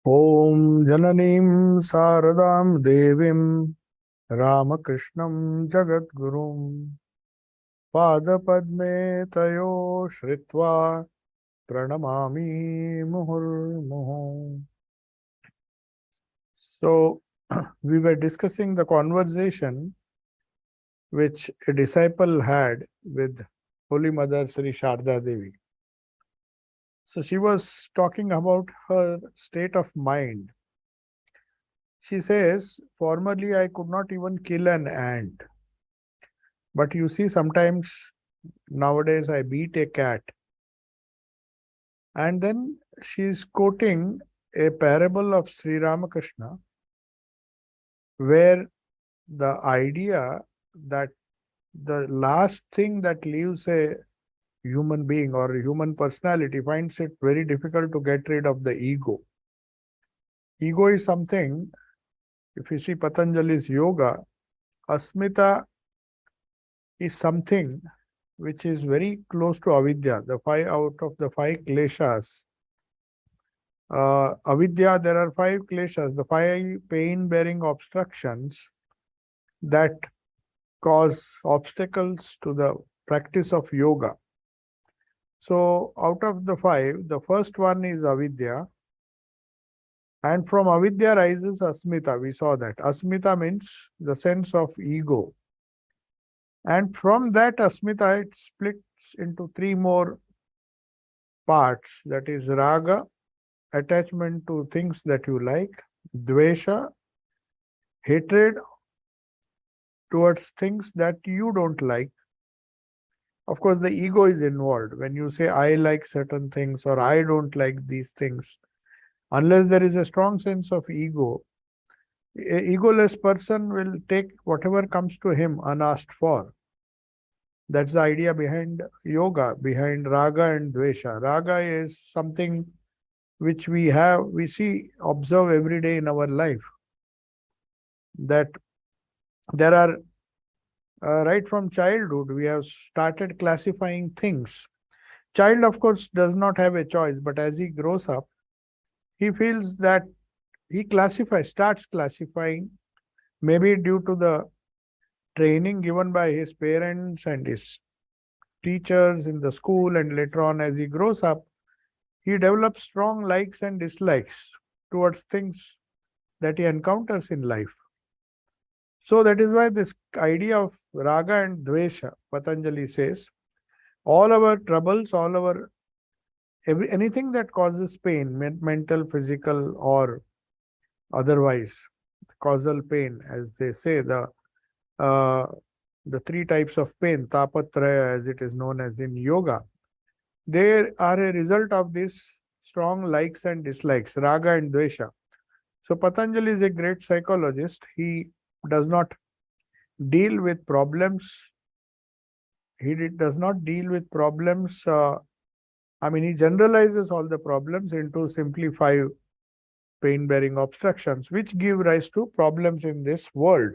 ॐ जननीं शारदां देवीं रामकृष्णं जगद्गुरुं पादपद्मे तयो श्रित्वा प्रणमामि मुहुर्मुहुः. So, we were discussing the conversation which a disciple had with Holy Mother Sri Sarada Devi. So, she was talking about her state of mind. She says, formerly I could not even kill an ant. But you see, sometimes nowadays I beat a cat. And then she is quoting a parable of Sri Ramakrishna, where the idea that the last thing that leaves a human being or a human personality finds it very difficult to get rid of the ego. Ego is something, if you see Patanjali's yoga, asmita is something which is very close to avidya, the five out of the five kleshas. Avidya, there are five kleshas, the five pain-bearing obstructions that cause obstacles to the practice of yoga. So, out of the five, the first one is avidya, and from avidya rises asmita. We saw that. Asmita means the sense of ego. And from that asmita, it splits into three more parts. That is raga, attachment to things that you like, dvesha, hatred towards things that you don't like. Of course, the ego is involved. When you say, I like certain things or I don't like these things, unless there is a strong sense of ego, an egoless person will take whatever comes to him unasked for. That's the idea behind yoga, behind raga and dvesha. Raga is something which we observe every day in our life. That there are, right from childhood, we have started classifying things. Child, of course, does not have a choice, but as he grows up, he feels that he starts classifying, maybe due to the training given by his parents and his teachers in the school, and later on as he grows up, he develops strong likes and dislikes towards things that he encounters in life. So that is why this idea of raga and dvesha, Patanjali says, all our troubles, anything that causes pain, mental, physical, or otherwise, causal pain, as they say, the three types of pain, tapatraya, as it is known as in yoga, they are a result of these strong likes and dislikes, raga and dvesha. So Patanjali is a great psychologist. He does not deal with problems. He does not deal with problems. He generalizes all the problems into simply five pain-bearing obstructions, which give rise to problems in this world.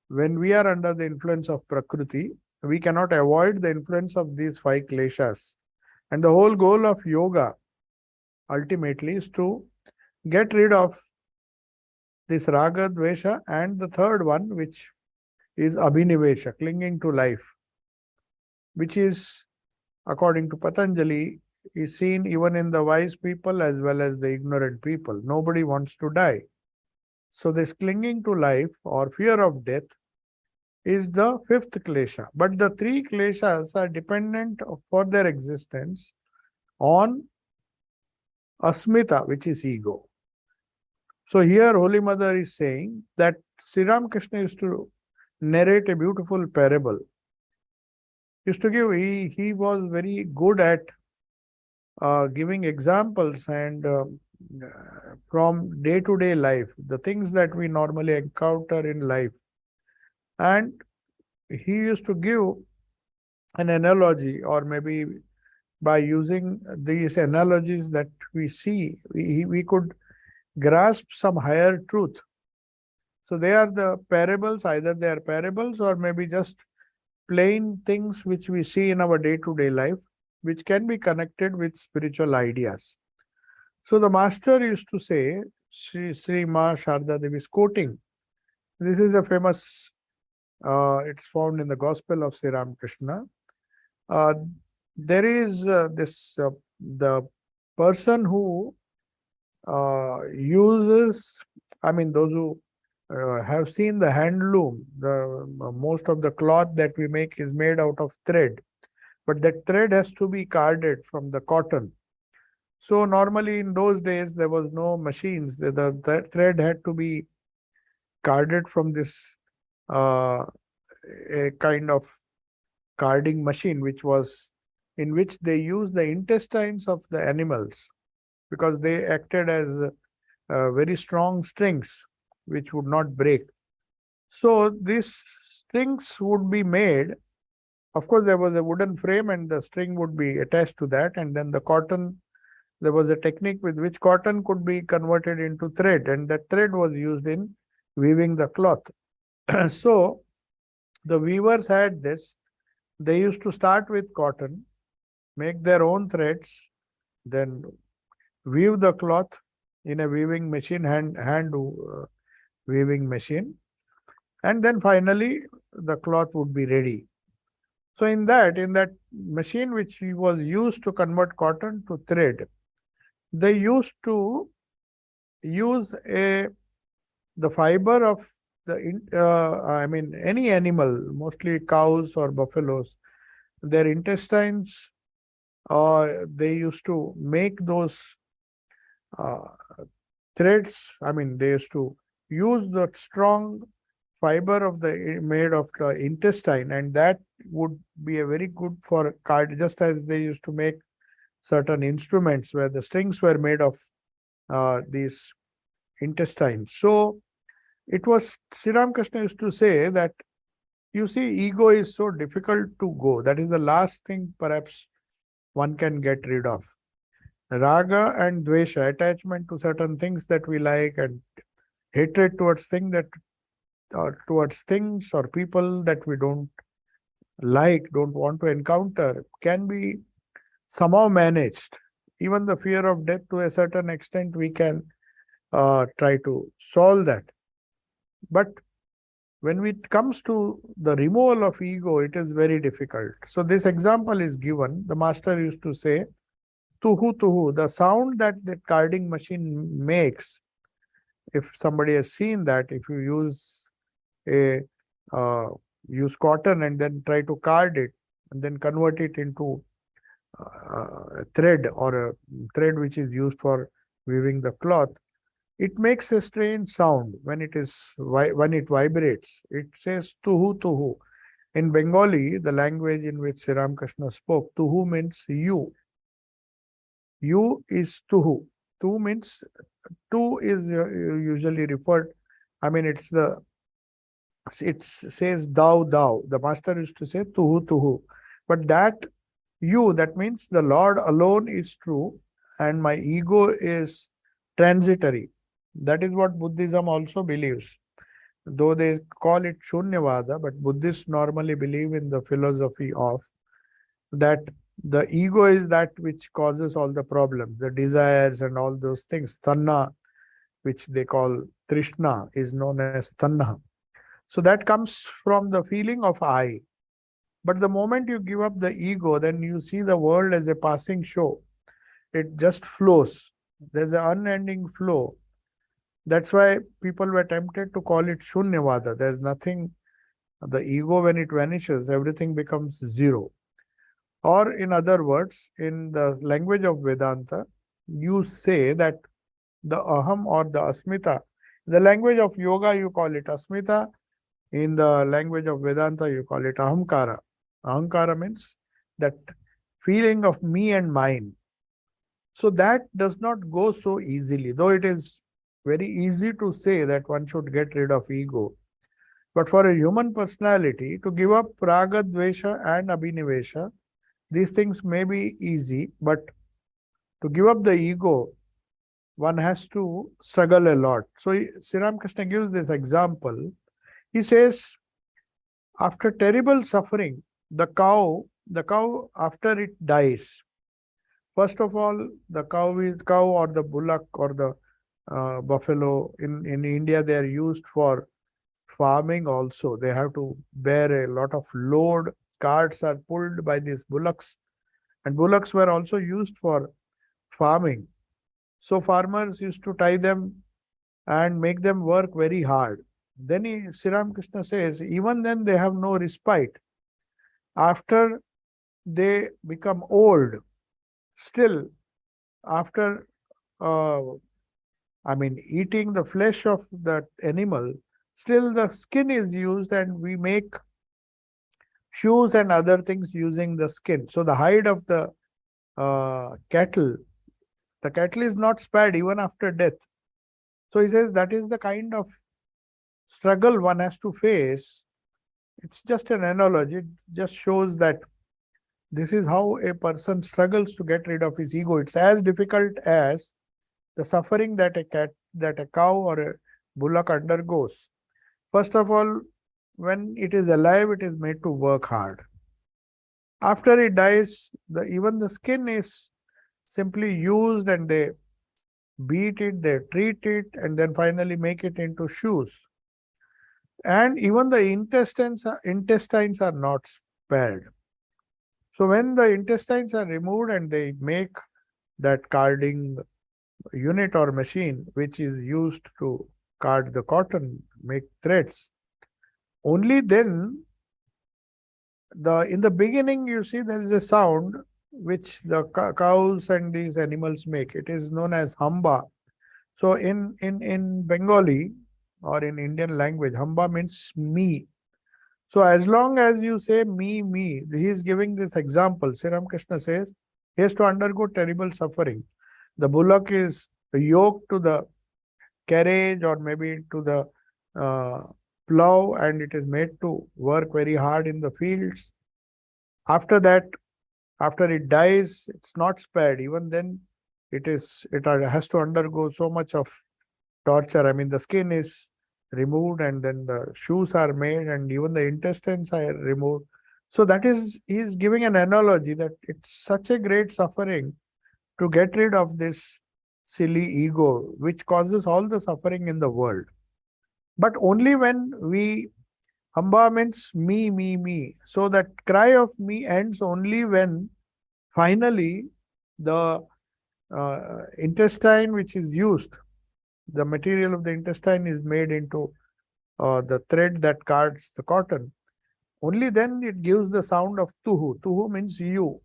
When we are under the influence of Prakriti, we cannot avoid the influence of these five kleshas. And the whole goal of yoga ultimately is to get rid of this raga, dvesha, and the third one, which is abhinivesha, clinging to life, which is, according to Patanjali, is seen even in the wise people as well as the ignorant people. Nobody wants to die. So this clinging to life or fear of death is the fifth klesha. But the three kleshas are dependent for their existence on asmita, which is ego. So here Holy Mother is saying that Sri Ramakrishna used to narrate a beautiful parable. He was very good at giving examples and from day-to-day life, the things that we normally encounter in life. And he used to give an analogy, or maybe by using these analogies that we see, we could grasp some higher truth. So they are the parables, either they are parables or maybe just plain things which we see in our day-to-day life, which can be connected with spiritual ideas. So the master used to say, Sri Ma Sarada Devi is quoting. This is a famous, it's found in the Gospel of Sri Ramakrishna. Uh, there is the person who uses, I mean, those who have seen the handloom, most of the cloth that we make is made out of thread, but that thread has to be carded from the cotton. So normally in those days there was no machines. The thread had to be carded from this a kind of carding machine, which was in which they used the intestines of the animals because they acted as very strong strings which would not break. So these strings would be made. Of course, there was a wooden frame and the string would be attached to that, and then the cotton, there was a technique with which cotton could be converted into thread, and that thread was used in weaving the cloth. So the weavers had this. They used to start with cotton, make their own threads, then weave the cloth in a weaving machine, hand weaving machine, and then finally the cloth would be ready. So in that machine which was used to convert cotton to thread, they used to use the fiber of I mean any animal, mostly cows or buffaloes, their intestines. They used to make those uh, threads. I mean, they used to use the strong fiber of the made of the intestine, and that would be a very good for card, just as they used to make certain instruments where the strings were made of these intestines. So it was Sri Ramakrishna used to say that, you see, ego is so difficult to go. That is the last thing perhaps one can get rid of. Raga and dvesha, attachment to certain things that we like, and hatred towards towards things or people that we don't like, don't want to encounter, can be somehow managed. Even the fear of death, to a certain extent, we can try to solve that. But when it comes to the removal of ego, it is very difficult. So this example is given. The master used to say, tuhu tuhu, the sound that the carding machine makes. If somebody has seen that, if you a use cotton and then try to card it and then convert it into a thread, or a thread which is used for weaving the cloth, it makes a strange sound when it vibrates. It says tuhu tuhu. In Bengali, the language in which Sri Ramakrishna spoke, tuhu means you. You is tuhu. Tu means, tu is usually referred, I mean, it says thou, thou. The master used to say tuhu, tuhu. But that you, that means the Lord alone is true and my ego is transitory. That is what Buddhism also believes. Though they call it Shunyavada, but Buddhists normally believe in the philosophy of that the ego is that which causes all the problems, the desires and all those things. Tanna, which they call Trishna, is known as Tanna. So that comes from the feeling of I. But the moment you give up the ego, then you see the world as a passing show. It just flows. There's an unending flow. That's why people were tempted to call it Shunyavada. There's nothing, the ego, when it vanishes, everything becomes zero. Or in other words, in the language of Vedanta, you say that the aham or the asmita, in the language of yoga, you call it asmita. In the language of Vedanta, you call it ahamkara. Ahamkara means that feeling of me and mine. So that does not go so easily, though it is very easy to say that one should get rid of ego. But for a human personality, to give up raga, dvesha and abhinivesha, these things may be easy, but to give up the ego, one has to struggle a lot. So Sri Ramakrishna gives this example. He says, after terrible suffering, the cow after it dies, First of all, the cow or the bullock or the buffalo in India, they are used for farming also. They have to bear a lot of load. Carts are pulled by these bullocks, and bullocks were also used for farming. So farmers used to tie them and make them work very hard. Then Sri Ramakrishna says, even then they have no respite. After they become old, still after eating the flesh of that animal, still the skin is used and we make shoes and other things using the skin. So the hide of the cattle, the cattle is not spared even after death. So he says that is the kind of struggle one has to face. It's just an analogy. It just shows that this is how a person struggles to get rid of his ego. It's as difficult as the suffering that a cow or a bullock undergoes. First of all, when it is alive, it is made to work hard. After it dies, even the skin is simply used and they beat it, they treat it, and then finally make it into shoes. And even the intestines are not spared. So when the intestines are removed and they make that carding unit or machine which is used to card the cotton, make threads, only then in the beginning you see there is a sound which the cows and these animals make. It is known as hamba. So in Bengali or in Indian language, hamba means me. So as long as you say me, he is giving this example. Sri Ramakrishna says he has to undergo terrible suffering. The bullock is yoked to the carriage or maybe to the plow, and it is made to work very hard in the fields. After that, after it dies, it's not spared. Even then, it has to undergo so much of torture. I mean, the skin is removed and then the shoes are made and even the intestines are removed. So that is, he is giving an analogy that it's such a great suffering to get rid of this silly ego, which causes all the suffering in the world. But only when hamba means me. So that cry of me ends only when finally the intestine which is used, the material of the intestine is made into the thread that cards the cotton. Only then it gives the sound of tuhu. Tuhu means you.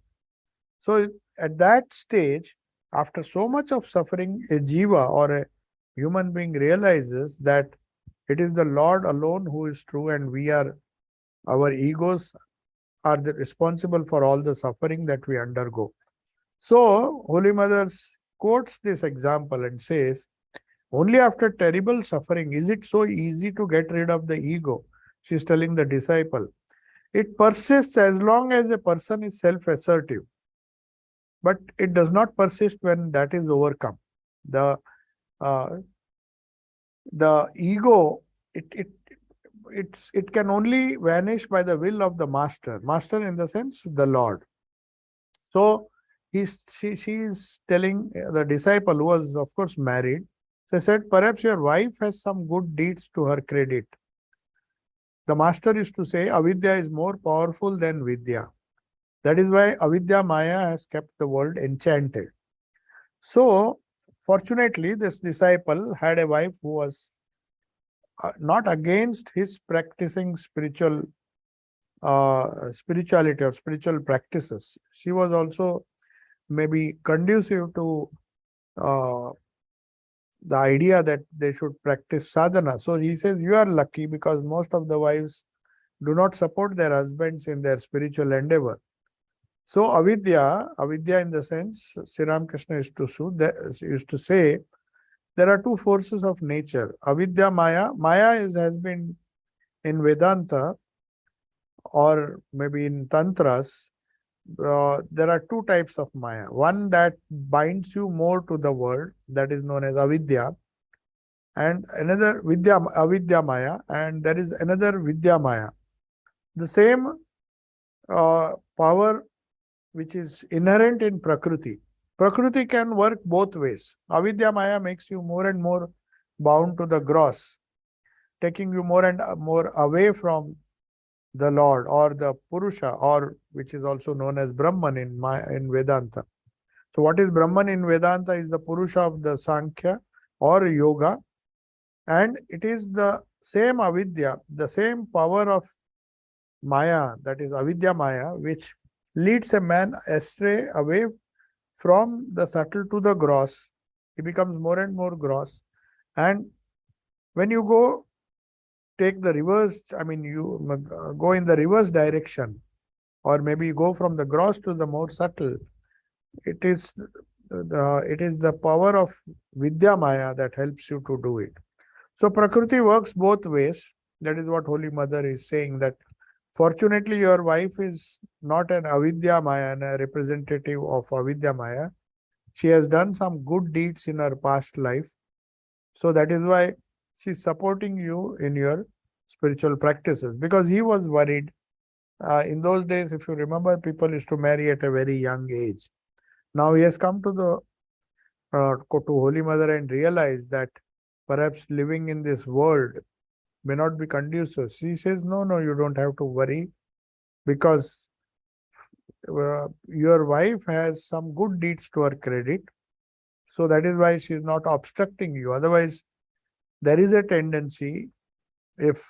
So at that stage, after so much of suffering, a jiva or a human being realizes that it is the Lord alone who is true and our egos are responsible for all the suffering that we undergo. So Holy Mother quotes this example and says, only after terrible suffering is it so easy to get rid of the ego. She is telling the disciple. It persists as long as a person is self-assertive. But it does not persist when that is overcome. The ego, it can only vanish by the will of the master. Master in the sense, the Lord. So she is telling the disciple, who was of course married, she said, perhaps your wife has some good deeds to her credit. The master used to say, avidya is more powerful than vidya. That is why avidya maya has kept the world enchanted. So, fortunately, this disciple had a wife who was not against his practicing spirituality or spiritual practices. She was also maybe conducive to the idea that they should practice sadhana. So he says, you are lucky because most of the wives do not support their husbands in their spiritual endeavor. So avidya in the sense, Sri Ramakrishna used to say, there are two forces of nature. Avidya Maya. Maya has been in Vedanta or maybe in Tantras. There are two types of Maya. One that binds you more to the world, that is known as avidya, and another avidya Maya, and there is another Vidya Maya. The same power which is inherent in Prakriti. Prakriti can work both ways. Avidya Maya makes you more and more bound to the gross, taking you more and more away from the Lord or the Purusha, or which is also known as Brahman in Vedanta. So, what is Brahman in Vedanta is the Purusha of the Sankhya or Yoga, and it is the same Avidya, the same power of Maya, that is Avidya Maya, which leads a man astray away from the subtle to the gross. He becomes more and more gross. And when you go take the reverse, I mean, you go in the reverse direction, or maybe go from the gross to the more subtle, it is the power of Vidya Maya that helps you to do it. So Prakriti works both ways. That is what Holy Mother is saying, that fortunately your wife is not an Avidya Maya and a representative of Avidya Maya. She has done some good deeds in her past life. So that is why she's supporting you in your spiritual practices, because he was worried. In those days, if you remember, people used to marry at a very young age. Now he has come to to Holy Mother and realized that perhaps living in this world may not be conducive. She says, no, you don't have to worry, because your wife has some good deeds to her credit. So that is why she is not obstructing you. Otherwise, there is a tendency, if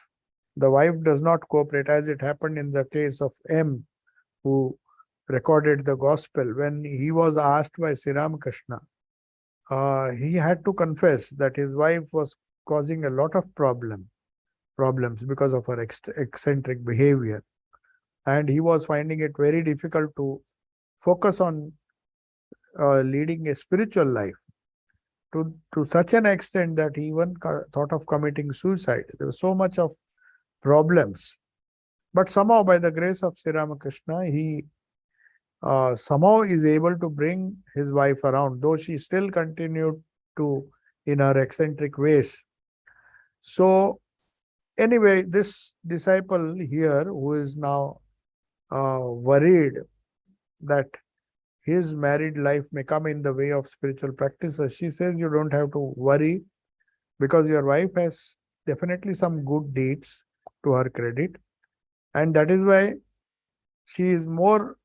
the wife does not cooperate, as it happened in the case of M, who recorded the gospel, when he was asked by Sri Ramakrishna, he had to confess that his wife was causing a lot of problems because of her eccentric behavior. And he was finding it very difficult to focus on leading a spiritual life to such an extent that he even thought of committing suicide. There was so much of problems. But somehow, by the grace of Sri Ramakrishna, he somehow is able to bring his wife around, though she still continued to in her eccentric ways. So anyway, this disciple here, who is now worried that his married life may come in the way of spiritual practices, she says you don't have to worry, because your wife has definitely some good deeds to her credit, and that is why she is more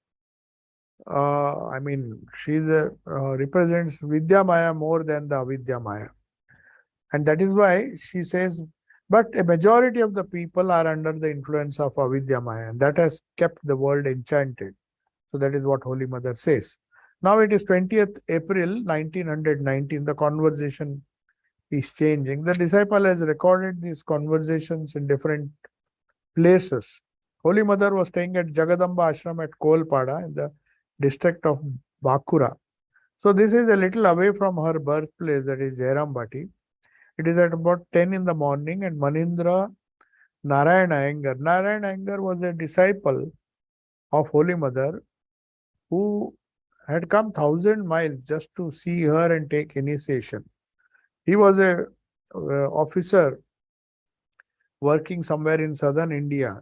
she represents Vidya Maya more than the Avidya Maya. And that is why she says, but a majority of the people are under the influence of Avidya Maya, and that has kept the world enchanted. So that is what Holy Mother says. Now it is 20th April 1919. The conversation is changing. The disciple has recorded these conversations in different places. Holy Mother was staying at Jagadamba Ashram at Kolpada in the district of Bakura. So this is a little away from her birthplace, that is Jairambati. It is at about 10 in the morning, and Manindra Narayana Iyengar. Narayana Iyengar was a disciple of Holy Mother who had come 1,000 miles just to see her and take initiation. He was a officer working somewhere in southern India,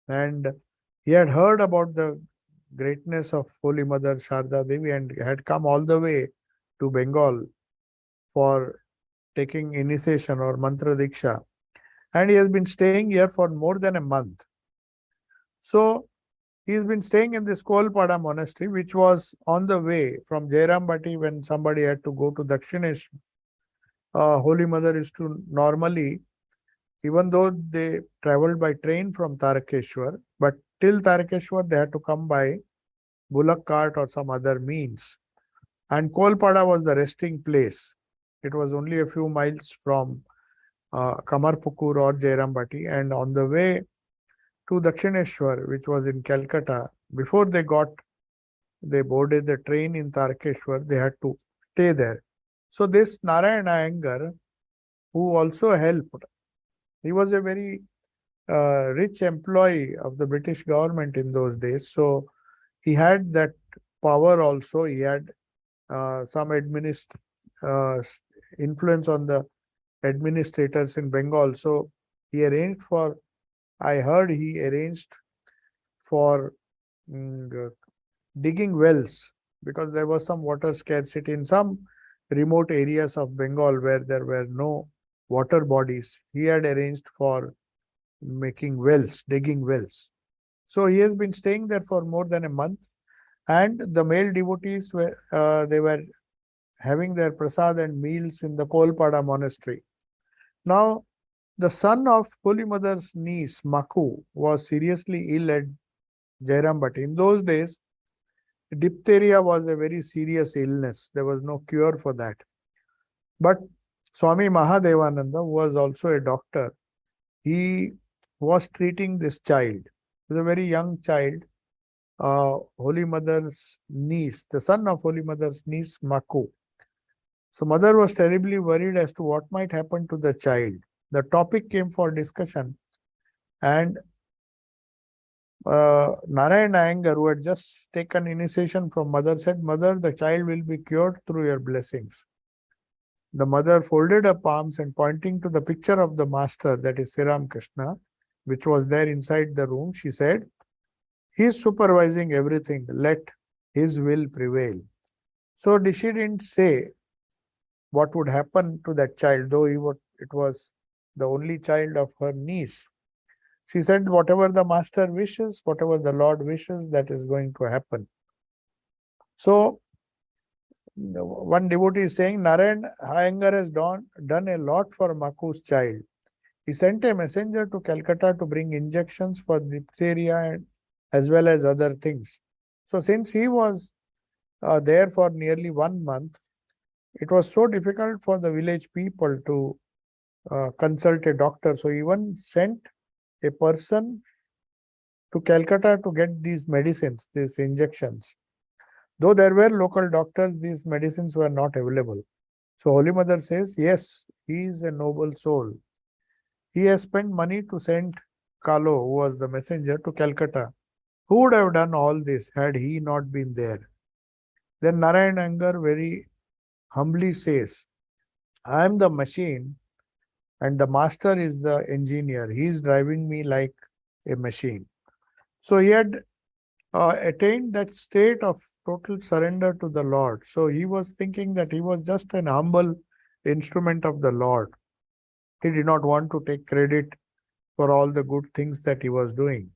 and he had heard about the greatness of Holy Mother Sarada Devi and had come all the way to Bengal for taking initiation or mantra diksha, and he has been staying here for more than a month. So he's been staying in this Kolpada monastery, which was on the way from Jairambati. When somebody had to go to Dakshinesh, Holy Mother used to normally, even though they traveled by train from Tarakeshwar, but till Tarakeshwar they had to come by bullock cart or some other means. And Kolpada was the resting place. It was only a few miles from Kamarpukur or Jairambati, and on the way to Dakshineshwar, which was in Calcutta, before they boarded the train in Tarakeshwar, they had to stay there. So this Narayana Iyengar, who also helped, he was a very rich employee of the British government in those days. So he had that power also. He had some influence on the administrators in Bengal. So he arranged for, I heard he arranged for digging wells because there was some water scarcity in some remote areas of Bengal where there were no water bodies. He had arranged for making wells, digging wells. So he has been staying there for more than a month, and the male devotees were they were having their prasad and meals in the Kolpada monastery. Now, the son of Holy Mother's niece, Maku, was seriously ill at Jairambati. In those days, diphtheria was a very serious illness. There was no cure for that. But Swami Mahadevananda, who was also a doctor, he was treating this child. It was a very young child, Holy Mother's niece, the son of Holy Mother's niece, Maku. So mother was terribly worried as to what might happen to the child. The topic came for discussion, and Narayana Iyengar, who had just taken initiation from mother, said, "Mother, the child will be cured through your blessings." The mother folded her palms and pointing to the picture of the master, that is Sri Ramakrishna, which was there inside the room, she said, "He is supervising everything. Let his will prevail." So she didn't say what would happen to that child, though it was the only child of her niece. She said, whatever the master wishes, whatever the Lord wishes, that is going to happen. So, one devotee is saying, Narayan Iyengar has done a lot for Maku's child. He sent a messenger to Calcutta to bring injections for diphtheria and as well as other things. So, since he was there for nearly 1 month, it was so difficult for the village people to consult a doctor. So, even sent a person to Calcutta to get these medicines, these injections. Though there were local doctors, these medicines were not available. So Holy Mother says, yes, he is a noble soul. He has spent money to send Kalo, who was the messenger, to Calcutta. Who would have done all this had he not been there? Then Narayana Iyengar very humbly says, I am the machine and the master is the engineer. He is driving me like a machine. So he had attained that state of total surrender to the Lord. So he was thinking that he was just an humble instrument of the Lord. He did not want to take credit for all the good things that he was doing.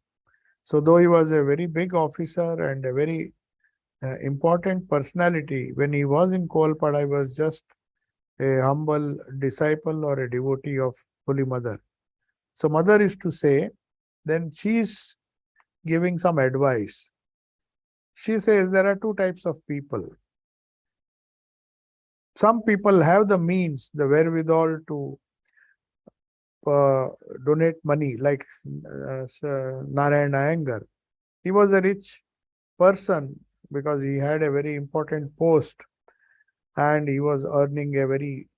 So though he was a very big officer and a very important personality, when he was in Kolpada, he was just a humble disciple or a devotee of Holy Mother. So Mother is to say, then she is giving some advice. She says there are two types of people. Some people have the means, the wherewithal to donate money, like Narayana Iyengar. He was a rich person because he had a very important post and he was earning a very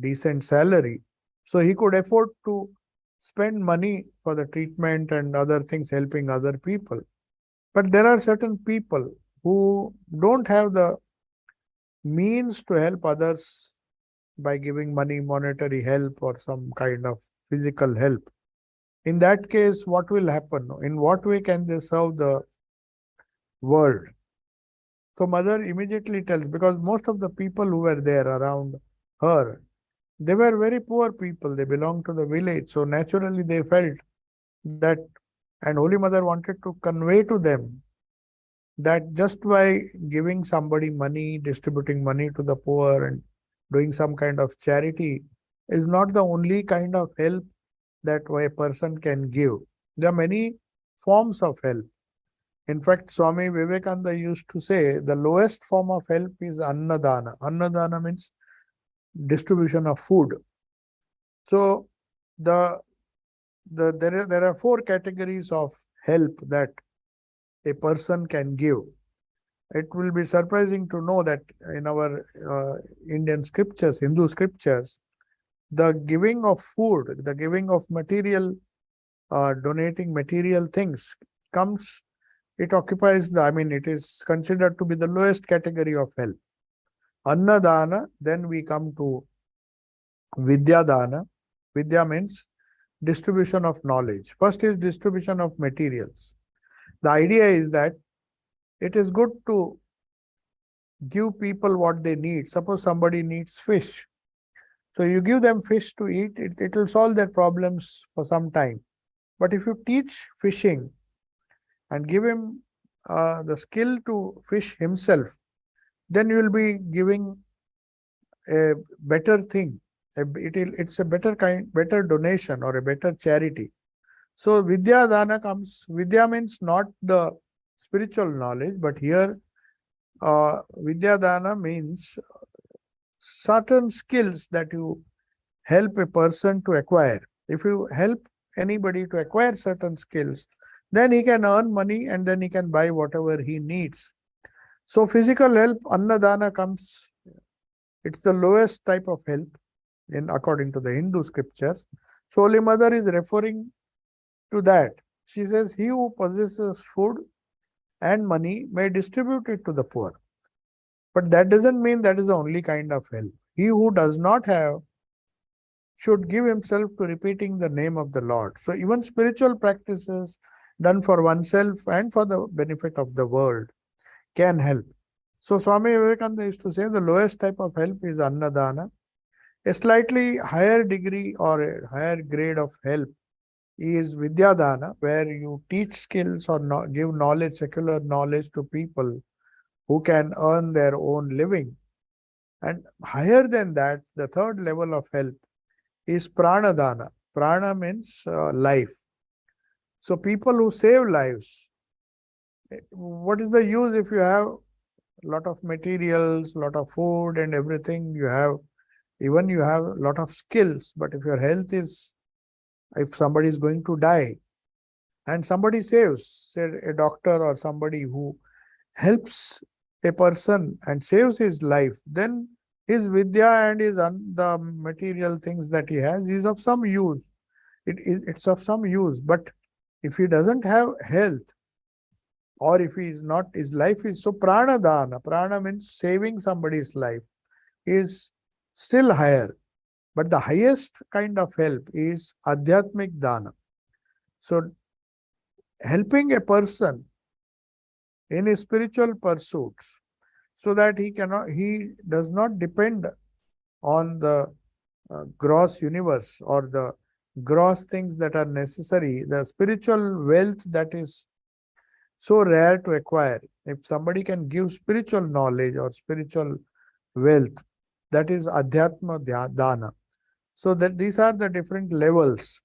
decent salary. So he could afford to spend money for the treatment and other things, helping other people. But there are certain people who don't have the means to help others by giving money, monetary help, or some kind of physical help. In that case, what will happen? In what way can they serve the world? So Mother immediately tells, because most of the people who were there around her, they were very poor people. They belonged to the village. So naturally they felt that, and Holy Mother wanted to convey to them that just by giving somebody money, distributing money to the poor and doing some kind of charity is not the only kind of help that a person can give. There are many forms of help. In fact, Swami Vivekananda used to say the lowest form of help is Annadana. Annadana means distribution of food. So there are 4 categories of help that a person can give. It will be surprising to know that in our Indian scriptures, Hindu scriptures, the giving of food, the giving of material, donating material things it occupies it is considered to be the lowest category of help. Annadana, then we come to Vidyadana. Vidya means distribution of knowledge. First is distribution of materials. The idea is that it is good to give people what they need. Suppose somebody needs fish. So you give them fish to eat, it will solve their problems for some time. But if you teach fishing and give him the skill to fish himself, then you will be giving a better thing. It's a better donation or a better charity. So Vidya Dana comes, Vidya means not the spiritual knowledge, but here Vidya Dana means certain skills that you help a person to acquire. If you help anybody to acquire certain skills, then he can earn money and then he can buy whatever he needs. So physical help, Annadana comes, it's the lowest type of help according to the Hindu scriptures. So Holy Mother is referring to that. She says, he who possesses food and money may distribute it to the poor. But that doesn't mean that is the only kind of help. He who does not have should give himself to repeating the name of the Lord. So even spiritual practices done for oneself and for the benefit of the world can help. So Swami Vivekananda used to say the lowest type of help is Annadana. A slightly higher degree or a higher grade of help is Vidyadana, where you teach skills or give knowledge, secular knowledge to people who can earn their own living. And higher than that, the third level of help is Pranadana. Prana means life. So people who save lives, what is the use if you have a lot of materials, lot of food and everything, you have a lot of skills, but if your health is, if somebody is going to die and somebody saves, say a doctor or somebody who helps a person and saves his life, then his vidya and the material things that he has is of some use. It's of some use. But if he doesn't have health, or if he is not, his life is so pranadana. Prana means saving somebody's life, is still higher. But the highest kind of help is adhyatmic dana. So helping a person in his spiritual pursuits, so that he does not depend on the gross universe or the gross things that are necessary, the spiritual wealth that is so rare to acquire. If somebody can give spiritual knowledge or spiritual wealth, that is adhyatma dana. So that these are the different levels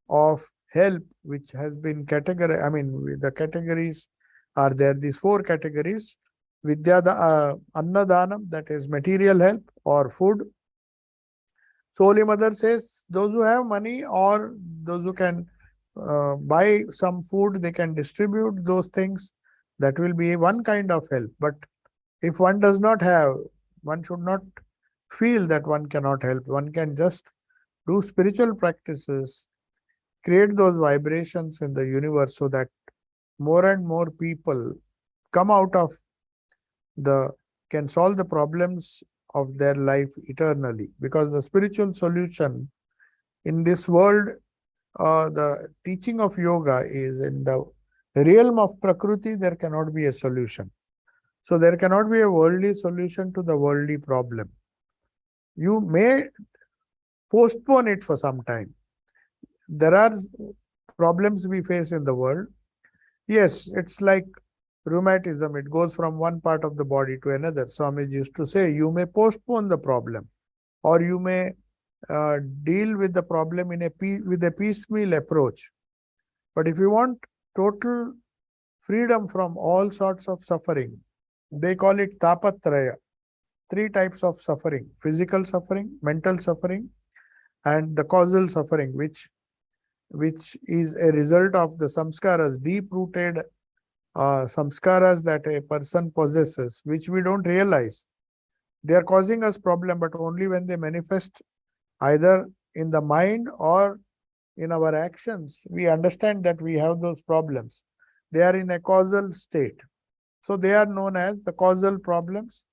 of help which has been categorized. I mean, the categories are there, these four categories. Vidya, Annadanam, that is material help or food. So Holy Mother says, those who have money or those who can buy some food, they can distribute those things. That will be one kind of help. But if one does not have, one should not feel that one cannot help. One can just do spiritual practices, create those vibrations in the universe so that more and more people come out of can solve the problems of their life eternally. Because the spiritual solution in this world, the teaching of yoga is in the realm of Prakriti, there cannot be a solution. So there cannot be a worldly solution to the worldly problem. You may postpone it for some time. There are problems we face in the world. Yes, it's like rheumatism. It goes from one part of the body to another. Swami used to say, you may postpone the problem, or you may deal with the problem with a piecemeal approach. But if you want total freedom from all sorts of suffering, they call it tapatraya. 3 types of suffering: physical suffering, mental suffering, and the causal suffering, which is a result of the samskaras, deep-rooted samskaras that a person possesses, which we don't realize. They are causing us problem, but only when they manifest either in the mind or in our actions, we understand that we have those problems. They are in a causal state. So they are known as the causal problems,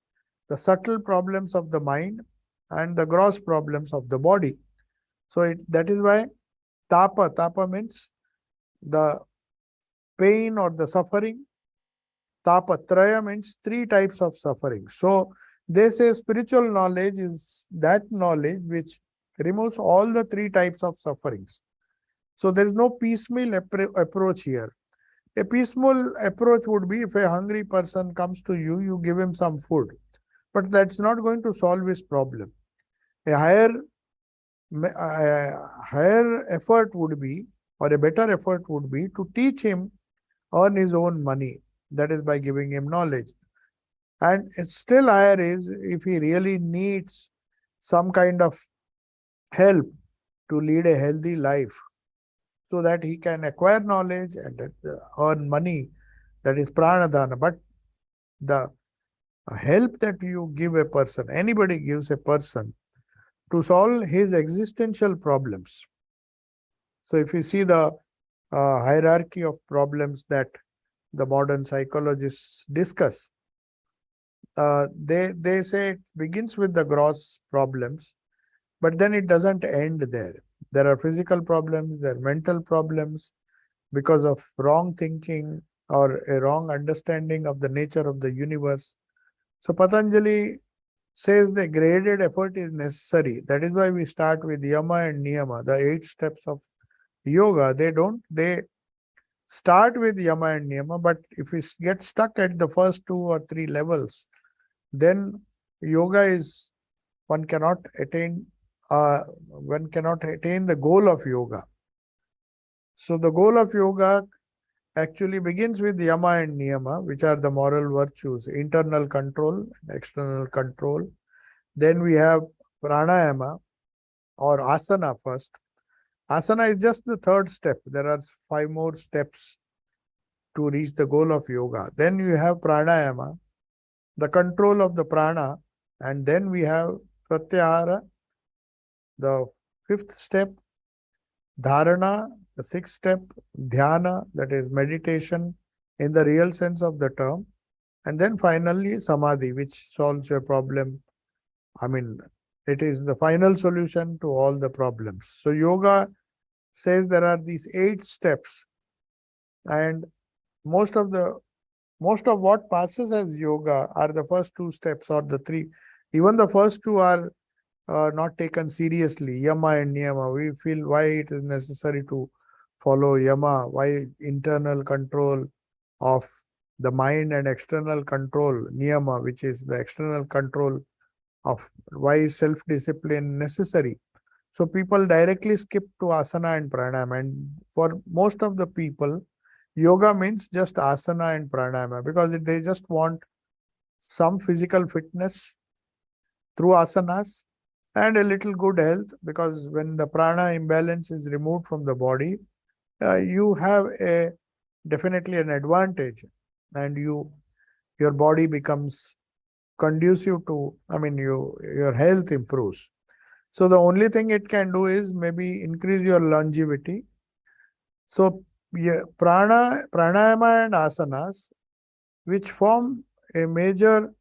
the subtle problems of the mind, and the gross problems of the body. So that is why tapa means the pain or the suffering Tapatraya means three types of suffering. So they say spiritual knowledge is that knowledge which removes all the three types of sufferings. So there is no piecemeal approach here. A peaceful approach would be if a hungry person comes to you, you give him some food. But that's not going to solve his problem. A higher effort would be, or a better effort would be to teach him earn his own money. That is by giving him knowledge. And it's still higher is if he really needs some kind of help to lead a healthy life so that he can acquire knowledge and earn money. That is pranadana. But the help that you give a person, anybody gives a person to solve his existential problems. So if you see the hierarchy of problems that the modern psychologists discuss, they say it begins with the gross problems, but then it doesn't end there. There are physical problems, there are mental problems because of wrong thinking or a wrong understanding of the nature of the universe. So Patanjali says the graded effort is necessary. That is why we start with yama and niyama, the 8 steps of yoga. They start with yama and niyama, but if we get stuck at the first 2 or 3 levels, then yoga is, one cannot attain the goal of yoga. So the goal of yoga actually begins with yama and niyama, which are the moral virtues, internal control, external control. Then we have pranayama or asana first. Asana is just the 3rd step. There are 5 more steps to reach the goal of yoga. Then you have pranayama, the control of the prana, and then we have pratyahara, the 5th step, dharana, the 6th step, dhyana, that is meditation in the real sense of the term, and then finally samadhi, which solves your problem. I mean, it is the final solution to all the problems. So yoga says there are these 8 steps, and most of what passes as yoga are the first 2 steps or the 3. Even the first 2 are not taken seriously, yama and niyama. We feel why it is necessary to follow yama, why internal control of the mind and external control, niyama, which is the external control of why is self-discipline necessary. So people directly skip to asana and pranayama, and for most of the people, yoga means just asana and pranayama because they just want some physical fitness through asanas and a little good health, because when the prana imbalance is removed from the body, you have definitely an advantage, and your body becomes conducive to, your health improves. So the only thing it can do is maybe increase your longevity. So pranayama and asanas, which form a major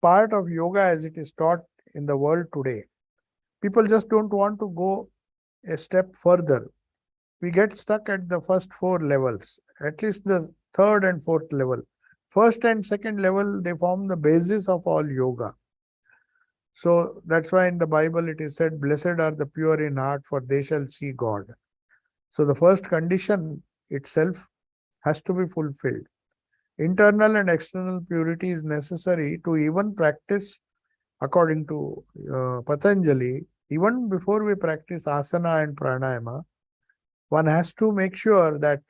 part of yoga as it is taught in the world today. People just don't want to go a step further. We get stuck at the first 4 levels, at least the 3rd and 4th level. 1st and 2nd level, they form the basis of all yoga. So that's why in the Bible it is said, blessed are the pure in heart, for they shall see God. So the first condition itself has to be fulfilled. Internal and external purity is necessary to even practice, according to Patanjali, even before we practice asana and pranayama, one has to make sure that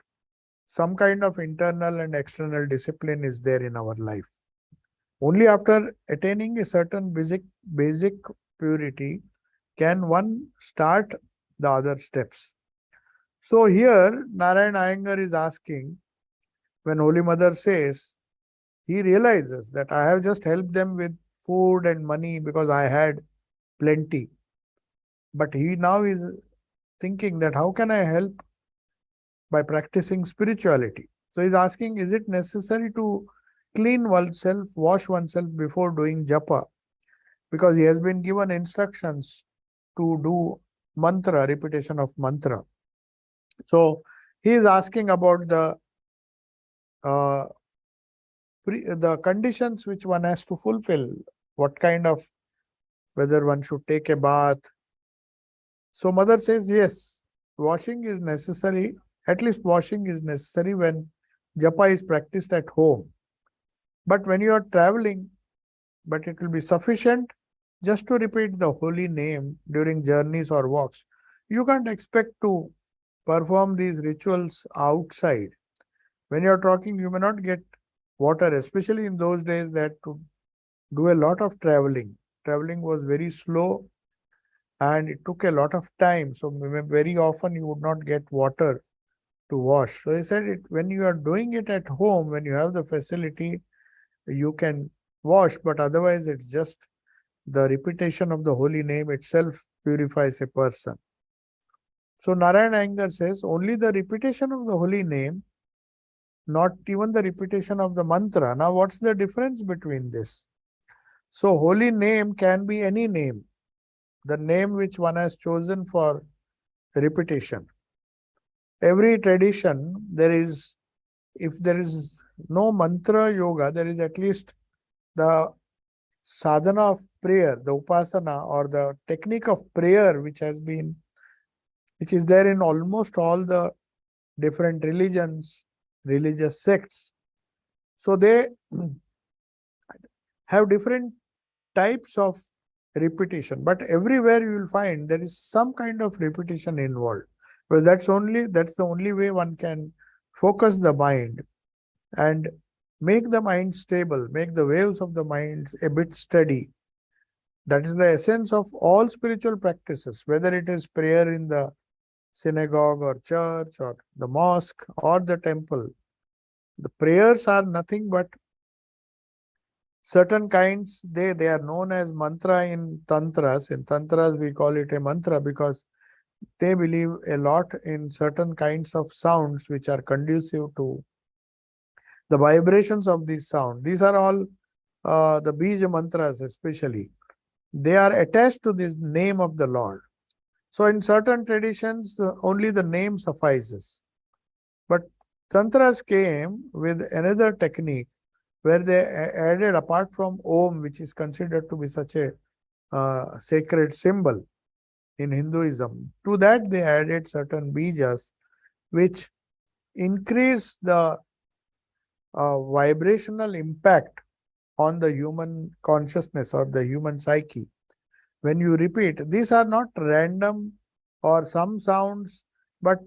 some kind of internal and external discipline is there in our life. Only after attaining a certain basic purity can one start the other steps. So here, Narayan Iyengar is asking, when Holy Mother says, he realizes that I have just helped them with food and money because I had plenty. But he now is thinking that how can I help by practicing spirituality? So he's asking, is it necessary to clean oneself, wash oneself before doing japa? Because he has been given instructions to do mantra, repetition of mantra. So he is asking about the the conditions which one has to fulfill, what kind of, whether one should take a bath. So mother says, yes, washing is necessary. At least washing is necessary when japa is practiced at home. But when you are traveling, but it will be sufficient just to repeat the holy name during journeys or walks. You can't expect to perform these rituals outside. When you're talking, you may not get water, especially in those days that to do a lot of traveling. Traveling was very slow and it took a lot of time. So very often you would not get water to wash. So he said, when you are doing it at home, when you have the facility, you can wash, but otherwise it's just the repetition of the holy name itself purifies a person. So Narayan Iyengar says, only the repetition of the holy name, not even the repetition of the mantra. Now, what's the difference between this? So holy name can be any name, the name which one has chosen for repetition. Every tradition, if there is no mantra yoga, there is at least the sadhana of prayer, the upasana or the technique of prayer, which is there in almost all the different religions, religious sects. So they have different types of repetition, but everywhere you will find there is some kind of repetition involved. Well, that's the only way one can focus the mind and make the mind stable, make the waves of the mind a bit steady. That is the essence of all spiritual practices, whether it is prayer in the synagogue or church or the mosque or the temple. The prayers are nothing but certain kinds, they are known as mantra in tantras. In tantras, we call it a mantra because they believe a lot in certain kinds of sounds which are conducive to the vibrations of this sound. These are all the bija mantras especially. They are attached to this name of the Lord. So in certain traditions, only the name suffices. But tantras came with another technique where they added, apart from Om, which is considered to be such a sacred symbol in Hinduism, to that they added certain bijas which increase the vibrational impact on the human consciousness or the human psyche. When you repeat, these are not random or some sounds, but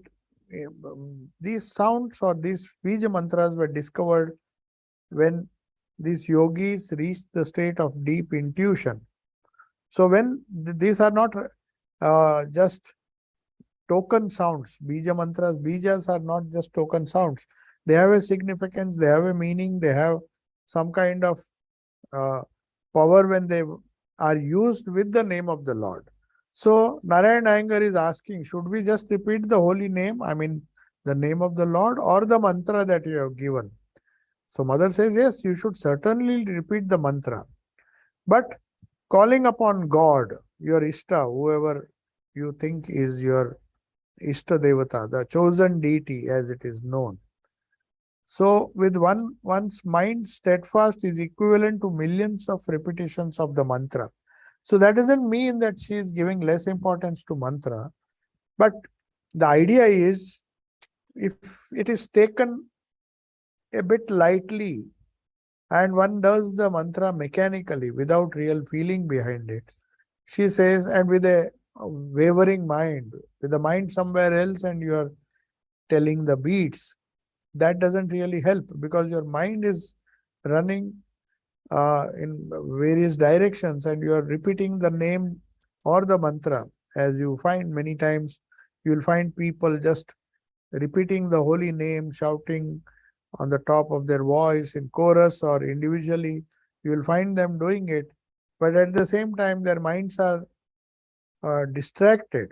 these sounds or these bija mantras were discovered when these yogis reached the state of deep intuition. So when these are not just token sounds, bija mantras, bijas are not just token sounds. They have a significance, they have a meaning, they have some kind of power when they are used with the name of the Lord. So Narayan Iyengar is asking, should we just repeat the holy name, I mean the name of the Lord, or the mantra that you have given? So mother says, yes, you should certainly repeat the mantra. But calling upon God, your Ishta, whoever you think is your Ishta Devata, the chosen deity as it is known. So with one's mind steadfast is equivalent to millions of repetitions of the mantra. So that doesn't mean that she is giving less importance to mantra. But the idea is, if it is taken a bit lightly and one does the mantra mechanically without real feeling behind it, she says, and with a wavering mind, with the mind somewhere else and you are telling the beats, that doesn't really help because your mind is running in various directions and you are repeating the name or the mantra. As you find many times, you will find people just repeating the holy name, shouting on the top of their voice in chorus or individually. You will find them doing it, but at the same time their minds are distracted.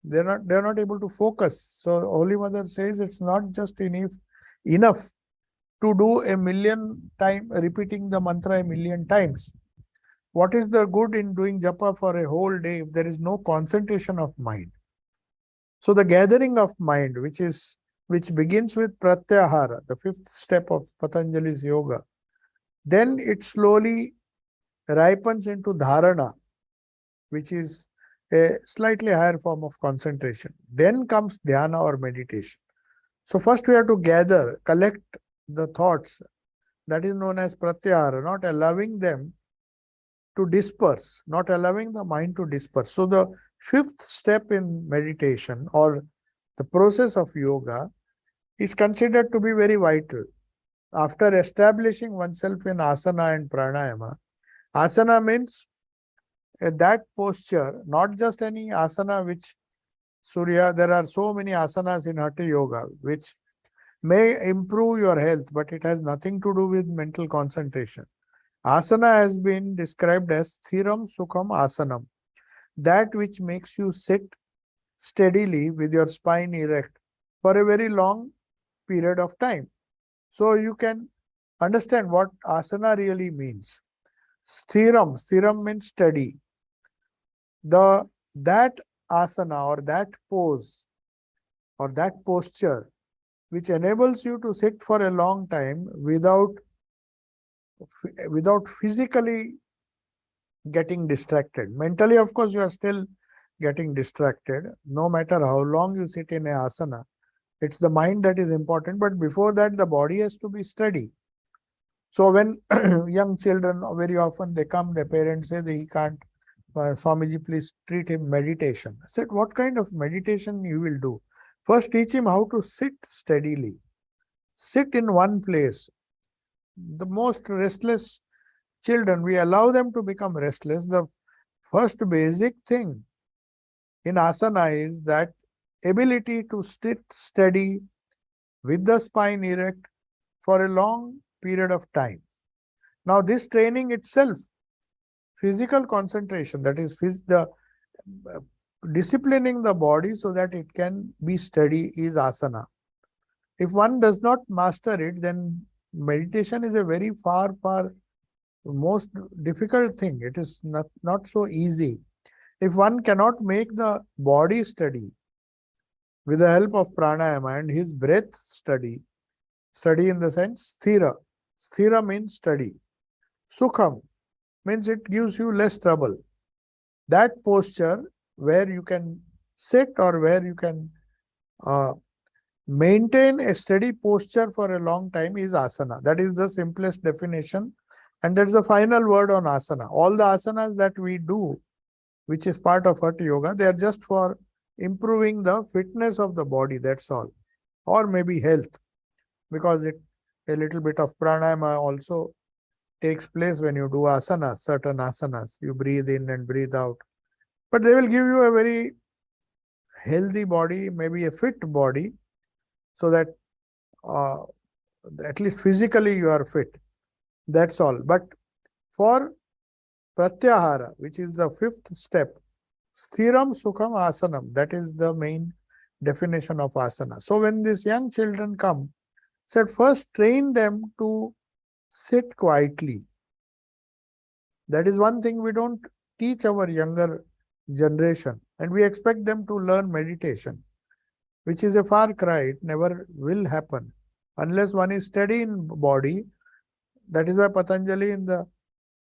They're not able to focus. So Holy Mother says it's not just enough to do a million time, repeating the mantra a million times. What is the good in doing japa for a whole day if there is no concentration of mind? So the gathering of mind, which begins with pratyahara, the fifth step of Patanjali's yoga, Then it slowly ripens into dharana, which is a slightly higher form of concentration. Then comes dhyana or meditation. So first we have to collect the thoughts, that is known as pratyahara, not allowing them to disperse, not allowing the mind to disperse. So the fifth step in meditation or the process of yoga is considered to be very vital. After establishing oneself in asana and pranayama, asana means that posture, not just any asana which Surya, there are so many asanas in Hatha Yoga which may improve your health, but it has nothing to do with mental concentration. Asana has been described as Thiram Sukham Asanam, that which makes you sit steadily with your spine erect for a very long period of time. So you can understand what asana really means. Sthiram means steady. That asana or that pose or that posture which enables you to sit for a long time without physically getting distracted. Mentally, of course, you are still getting distracted. No matter how long you sit in a asana, it's the mind that is important. But before that, the body has to be steady. So when young children, very often they come, their parents say that he can't, Swamiji, please treat him meditation. I said, what kind of meditation you will do? First, teach him how to sit steadily. Sit in one place. The most restless children, we allow them to become restless. The first basic thing in asana is that ability to sit steady with the spine erect for a long period of time. Now, this training itself, physical concentration, that is the disciplining the body so that it can be steady, is asana. If one does not master it, then meditation is a very far most difficult thing. It is not so easy. If one cannot make the body steady with the help of pranayama and his breath steady in the sense sthira. Sthira means steady. Sukham means it gives you less trouble. That posture where you can sit or where you can maintain a steady posture for a long time is asana. That is the simplest definition. And that's the final word on asana. All the asanas that we do, which is part of Hatha Yoga, they are just for improving the fitness of the body, that's all. Or maybe health, because a little bit of pranayama also takes place when you do asanas, certain asanas. You breathe in and breathe out. But they will give you a very healthy body, maybe a fit body, so that at least physically you are fit. That's all. But for pratyahara, which is the fifth step, sthiram sukham asanam, that is the main definition of asana. So when these young children come, said first train them to sit quietly. That is one thing we don't teach our younger generation, and we expect them to learn meditation, which is a far cry. It never will happen unless one is steady in body. That is why Patanjali, in the